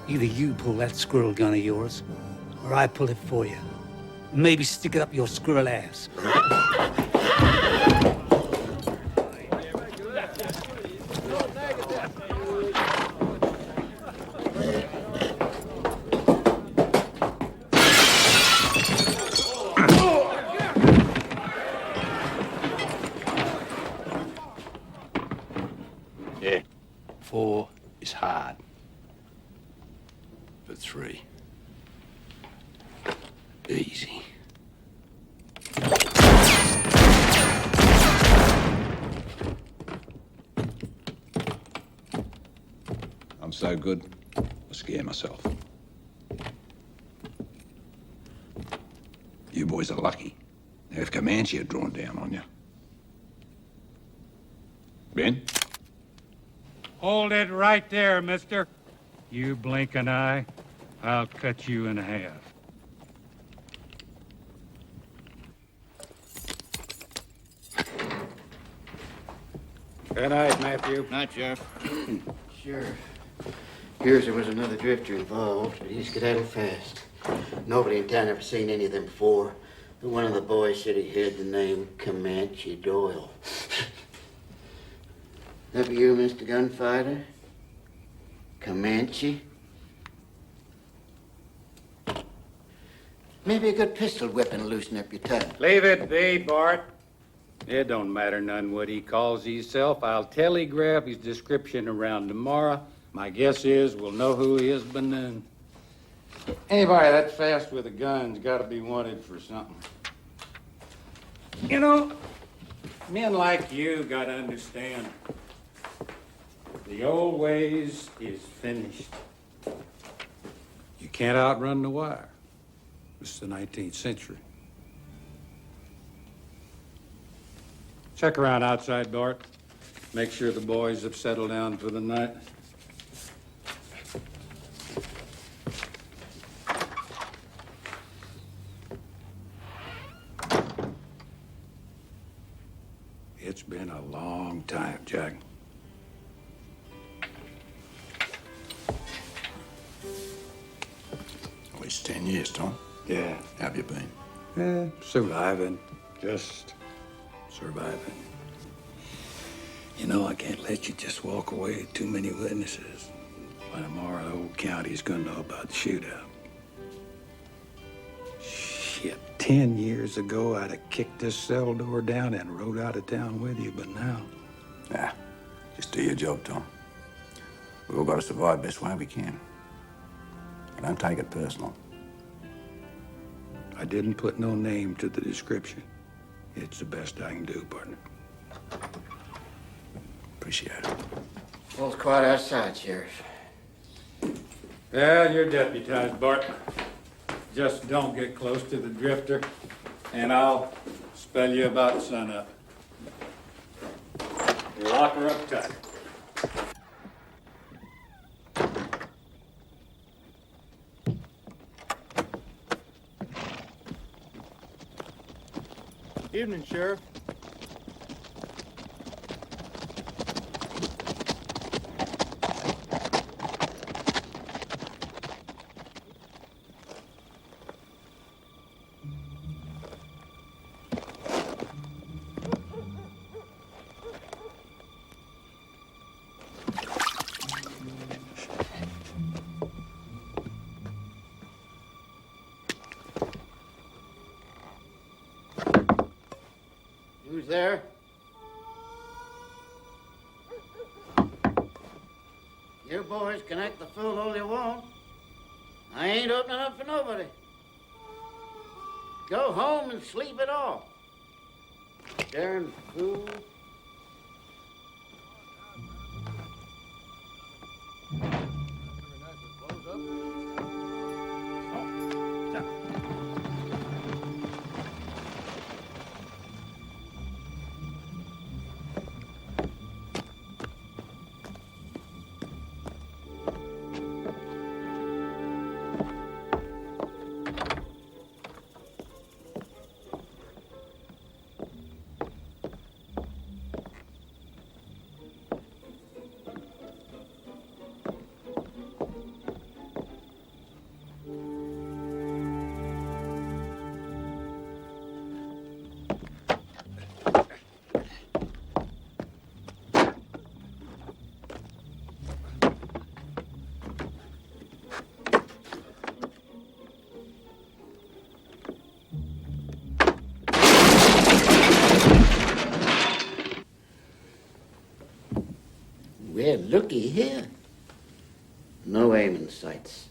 Either you pull that squirrel gun of yours, or I pull it for you. Maybe stick it up your squirrel ass. Yeah, 4 is hard. But 3, easy. I'm so good, I scare myself. You boys are lucky. Now, if Comanche had drawn down on you. Ben? Hold it right there, mister. You blink an eye, I'll cut you in half. Good night, Matthew. Night, Sheriff. Sure. Here's there was another drifter involved, but he skedaddled fast. Nobody in town ever seen any of them before, but one of the boys said he heard the name Comanche Doyle. That be you, Mr. Gunfighter? Comanche? Maybe a good pistol whipping will loosen up your tongue. Leave it be, Bart. It don't matter none what he calls himself. I'll telegraph his description around tomorrow. My guess is we'll know who he is by noon. Anybody that fast with a gun's got to be wanted for something. You know, men like you got to understand. The old ways is finished. You can't outrun the wire. It's the 19th century. Check around outside, Bart. Make sure the boys have settled down for the night. It's been a long time, Jack. At least 10 years, Tom. Yeah. How have you been? Surviving. Just surviving. You know, I can't let you just walk away with too many witnesses. By tomorrow, the whole county's gonna know about the shootout. Shit, 10 years ago, I'd have kicked this cell door down and rode out of town with you, but now... Nah, just do your job, Tom. We all gotta survive best way we can. Don't take it personal. I didn't put no name to the description. It's the best I can do, partner. Appreciate it. All's quiet outside, Sheriff. Well, you're deputized, Bart. Just don't get close to the drifter, and I'll spell you about sunup. Lock her up tight. Evening, Sheriff. Who's there? You boys can act the fool all you want. I ain't opening up for nobody. Go home and sleep it off. Darn fool. Well, looky here. No aiming sights.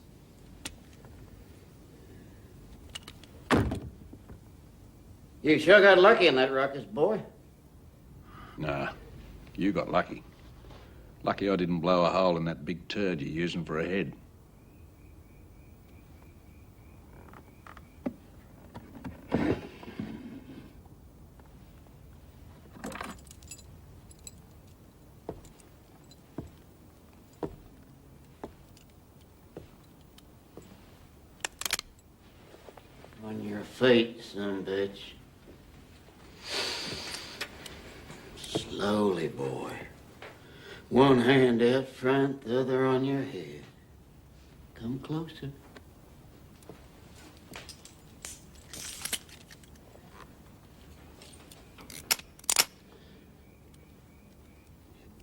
You sure got lucky in that ruckus, boy. Nah, you got lucky. Lucky I didn't blow a hole in that big turd you're using for a head. On your feet, son bitch. Slowly, boy. One hand out front, the other on your head. Come closer.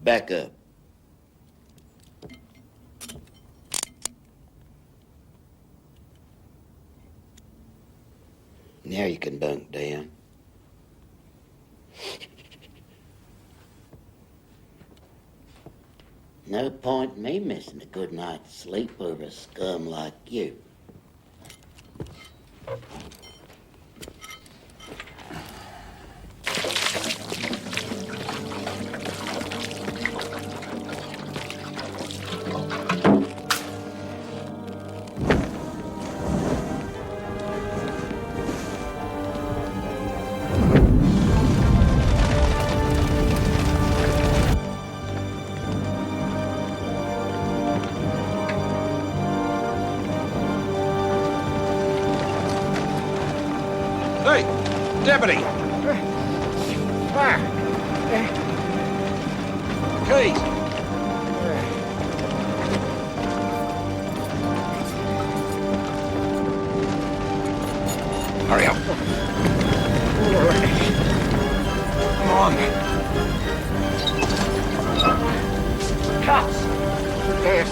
Back up. Now you can bunk down. No point in me missing a good night's sleep over a scum like you. Hey, deputy! Fire! Keys! Hurry up. Come on. Cops! Yes.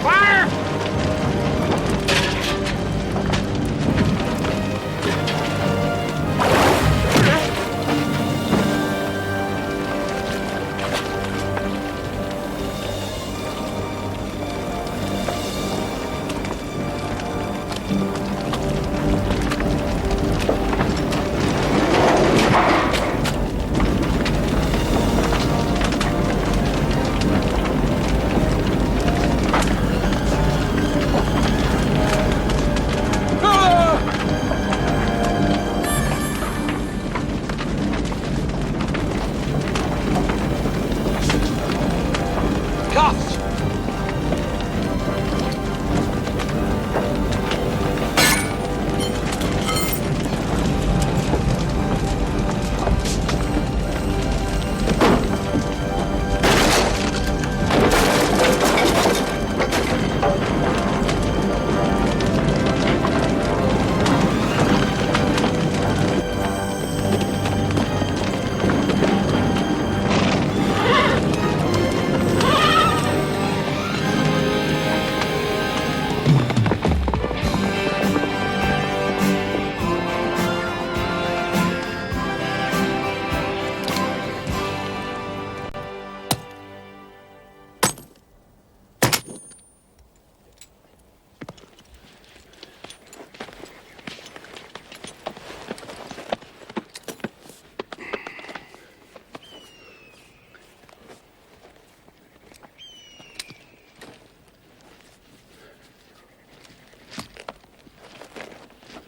Fire! cuffs!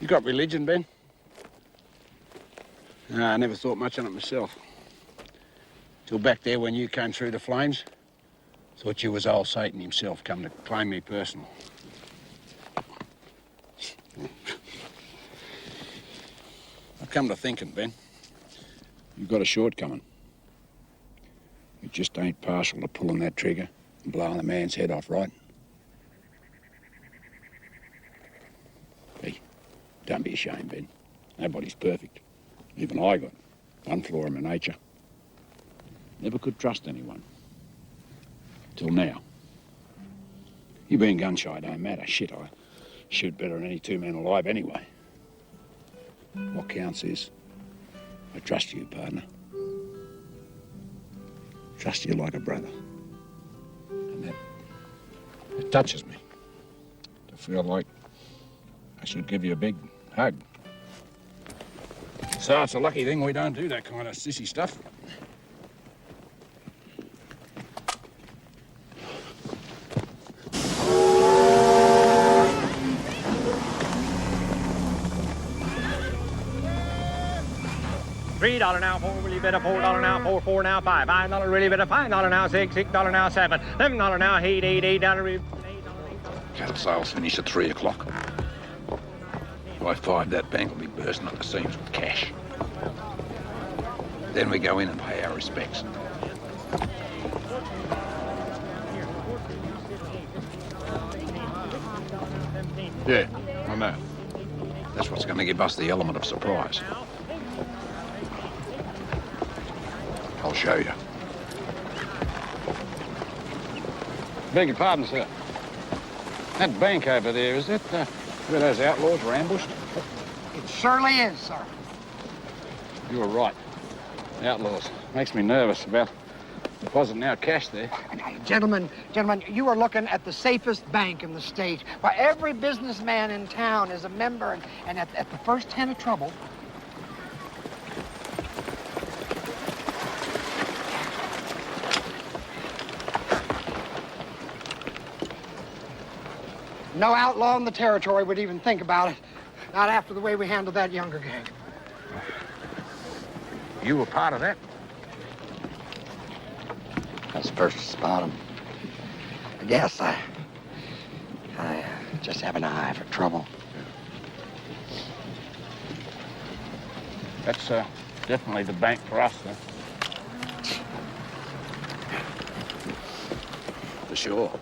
You got religion, Ben? No, I never thought much on it myself. Till back there when you came through the flames. Thought you was old Satan himself come to claim me personal. I've come to thinking, Ben. You've got a shortcoming. You just ain't partial to pulling that trigger and blowing a man's head off, right? Hey, don't be ashamed, Ben. Nobody's perfect. Even I got one flaw in my nature. Never could trust anyone. Till now. You being gun-shy don't matter. Shit, I shoot better than any two men alive anyway. What counts is I trust you, partner. Trust you like a brother. And that touches me. To feel like I should give you a big hug. So it's a lucky thing we don't do that kind of sissy stuff. $3 now, $4 really better, $4 now, $4 now, $5 really better, $5 now, $6 now, $7, $11 now, $8 Cattle sales finish at 3 o'clock. By 5, that bank will be bursting at the seams with cash. Then we go in and pay our respects. Yeah, I know. That's what's going to give us the element of surprise. I'll show you. Beg your pardon, sir. That bank over there, is that where those outlaws were ambushed? It surely is, sir. You were right. Outlaws. Makes me nervous about depositing our cash there. Gentlemen, you are looking at the safest bank in the state. Why, every businessman in town is a member, and at the first hint of trouble, no outlaw in the territory would even think about it. Not after the way we handled that younger gang. You were part of that? I was first to spot him. I guess I just have an eye for trouble. That's definitely the bank for us, then. For sure.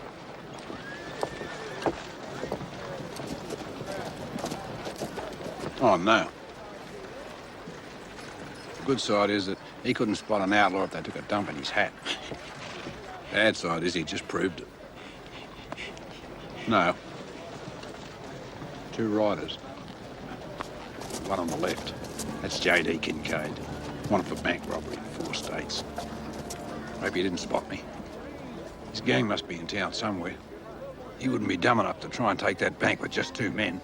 Oh, no. The good side is that he couldn't spot an outlaw if they took a dump in his hat. Bad side is he just proved it. No. 2 riders. One on the left. That's J.D. Kincaid. Wanted for bank robbery in 4 states. Hope he didn't spot me. His gang must be in town somewhere. He wouldn't be dumb enough to try and take that bank with just 2 men.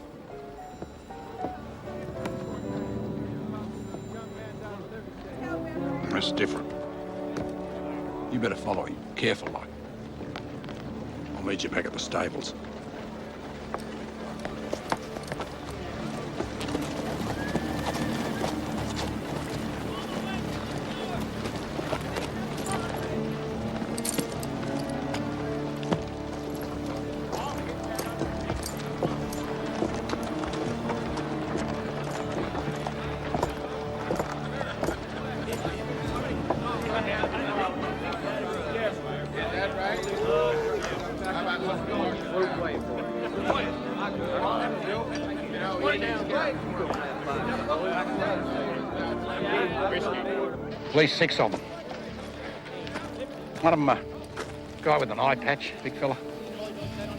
That's different. You better follow him. Careful, like. I'll meet you back at the stables. At least 6 of them. One of them, a guy with an eye patch, big fella.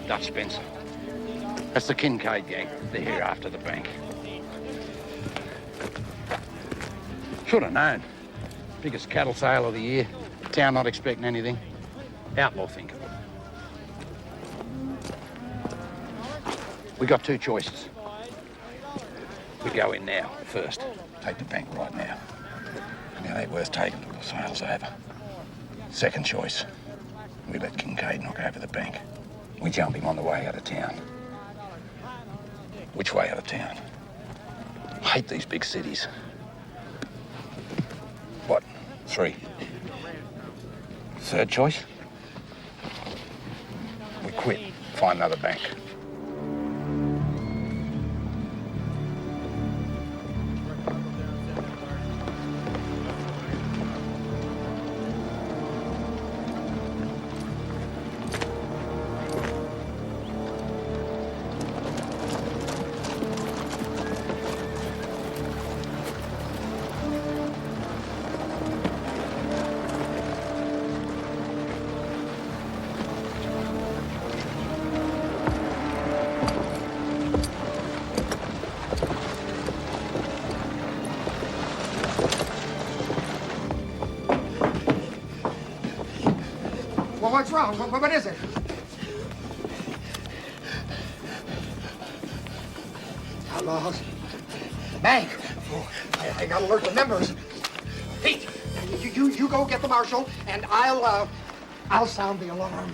Dutch Spencer. That's the Kincaid gang. They're here after the bank. Should have known. Biggest cattle sale of the year. Town not expecting anything. Outlaw think. We got 2 choices. We go in now, first. Take the bank right now. And it ain't worth taking till the sale's over. Second choice. We let Kincaid knock over the bank. We jump him on the way out of town. Which way out of town? I hate these big cities. What? 3. Third choice? We quit. Find another bank. Well, what's wrong? What is it? Outlaws. Bank. Oh, I gotta alert the members. Pete, you go get the marshal, and I'll sound the alarm.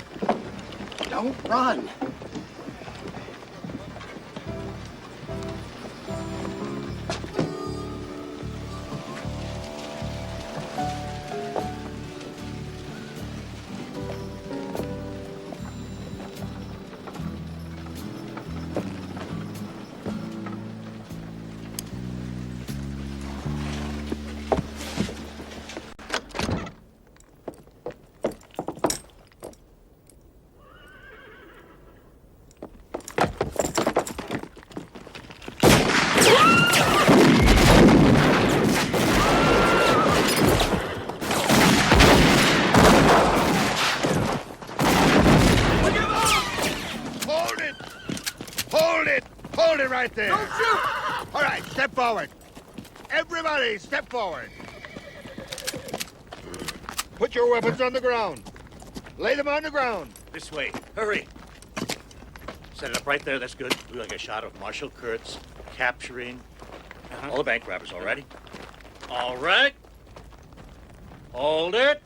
Don't run. Right there. Don't shoot! All right, step forward. Everybody, step forward. Put your weapons on the ground. Lay them on the ground. This way. Hurry. Set it up right there. That's good. We like a shot of Marshal Kurtz capturing all the bank robbers. All righty? All right. Hold it.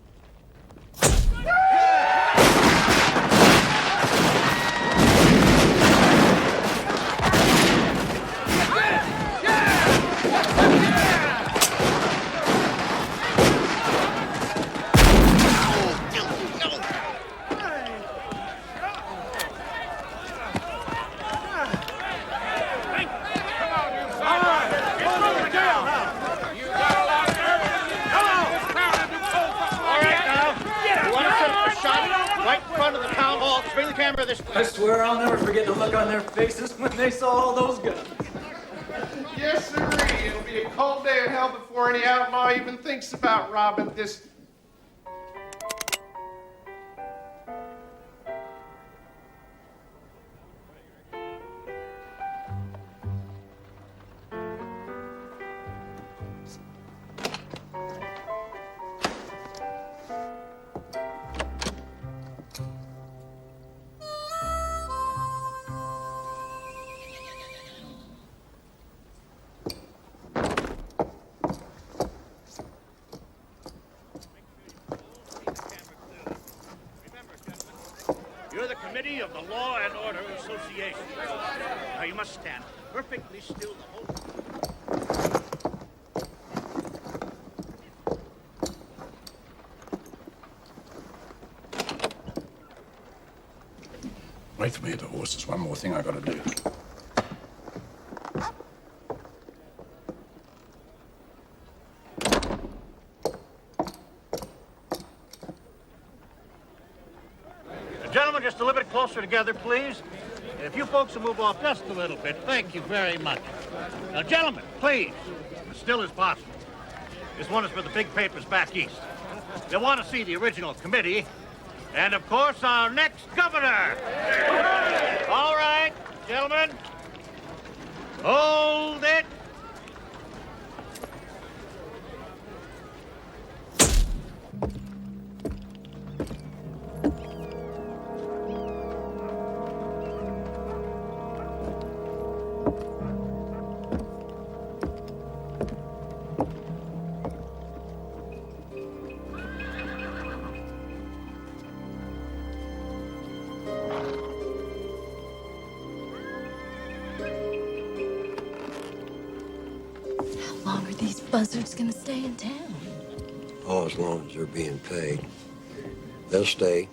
I swear I'll never forget the look on their faces when they saw all those guns. Yes, sirree. It'll be a cold day of hell before any outlaw even thinks about robbing this. You're the committee of the Law and Order Association. Now you must stand perfectly still the whole time. Wait for me at the horses. One more thing I gotta do. Gentlemen, just a little bit closer together, please. And if you folks will move off just a little bit, thank you very much. Now, gentlemen, please, as still as possible. This one is for the big papers back east. They want to see the original committee, and of course, our next governor. All right, gentlemen. Hold it. How long are these buzzards gonna stay in town? Oh, as long as they're being paid. They'll stay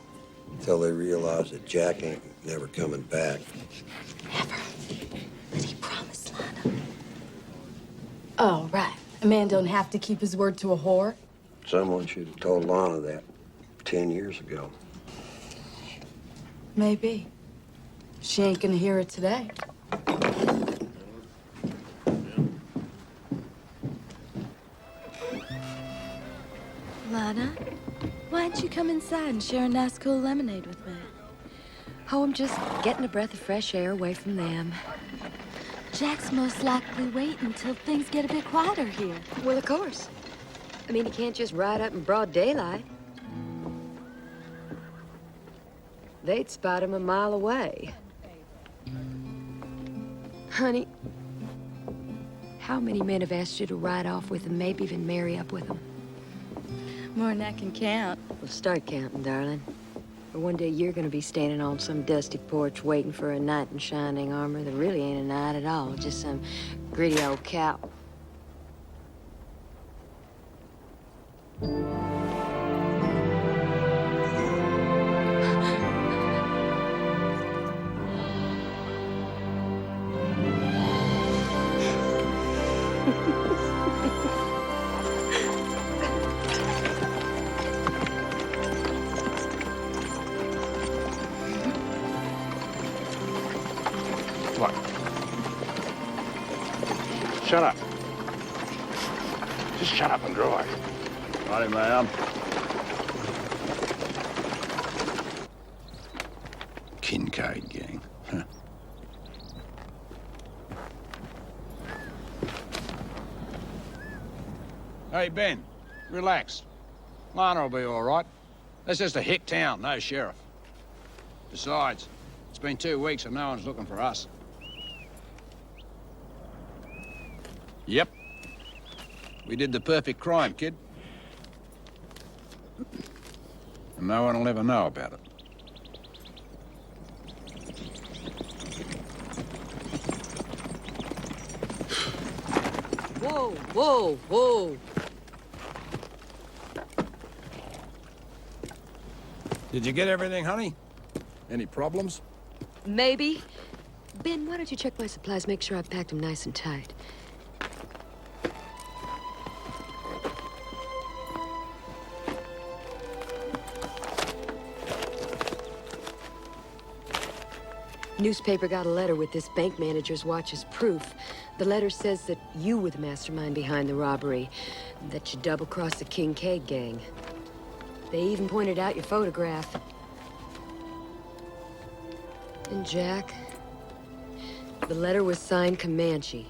until they realize that Jack ain't never coming back. But he promised Lana. Oh, right. A man don't have to keep his word to a whore. Someone should have told Lana that 10 years ago. Maybe. She ain't gonna hear it today. Lana, why don't you come inside and share a nice cool lemonade with me? Oh, I'm just getting a breath of fresh air away from them. Jack's most likely waiting until things get a bit quieter here. Well, of course. I mean, he can't just ride up in broad daylight. They'd spot him a mile away. Honey, how many men have asked you to ride off with them, maybe even marry up with them? More than I can count. Well, start counting, darling. Or one day you're gonna be standing on some dusty porch waiting for a knight in shining armor that really ain't a knight at all, just some gritty old cow. What? Shut up. Just shut up and drive. Righty, ma'am. Kincaid gang. Huh. Hey, Ben, relax. Lana will be all right. That's just a hick town, no sheriff. Besides, it's been 2 weeks and no one's looking for us. Yep. We did the perfect crime, kid. And no one will ever know about it. Whoa, whoa, whoa. Did you get everything, honey? Any problems? Maybe. Ben, why don't you check my supplies, make sure I've packed them nice and tight. Newspaper got a letter with this bank manager's watch as proof. The letter says that you were the mastermind behind the robbery, that you double-crossed the Kincaid gang. They even pointed out your photograph. And Jack, the letter was signed Comanche.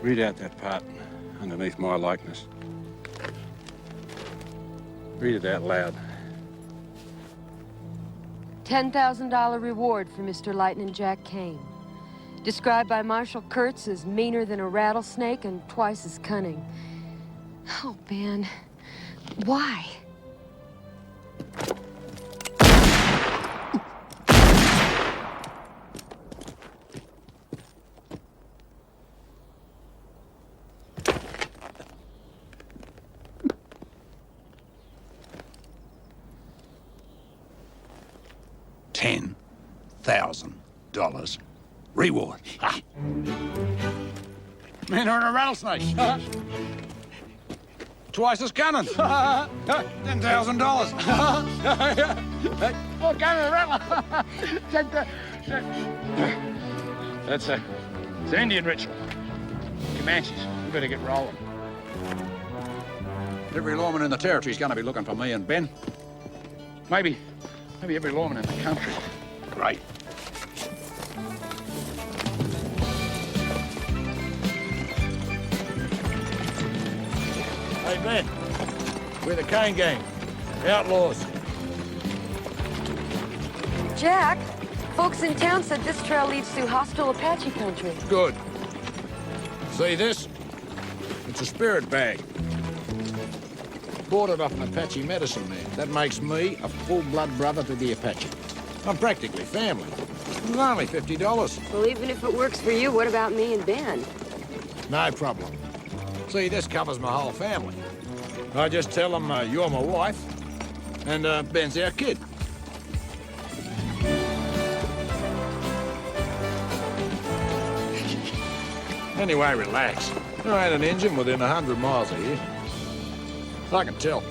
Read out that part underneath my likeness. Read it out loud. $10,000 reward for Mr. Lightning Jack Kane. Described by Marshal Kurtz as meaner than a rattlesnake and twice as cunning. Oh, Ben. Why? $10,000 reward. Ha! Man, are in a rattlesnake. Twice as cunning. $10,000. Oh, Camarilla! That's it's an Indian ritual. Comanches, we better get rolling. Every lawman in the territory's gonna be looking for me and Ben. Maybe every lawman in the country. Great. Hey, Ben. We're the Kane gang. Outlaws. Jack, folks in town said this trail leads through hostile Apache country. Good. See this? It's a spirit bag. Bought it off an Apache medicine man. That makes me a full-blood brother to the Apache. I'm practically family. It's only $50. Well, even if it works for you, what about me and Ben? No problem. See, this covers my whole family. I just tell them you're my wife, and Ben's our kid. Anyway, relax. There ain't an engine within 100 miles of here. I can tell.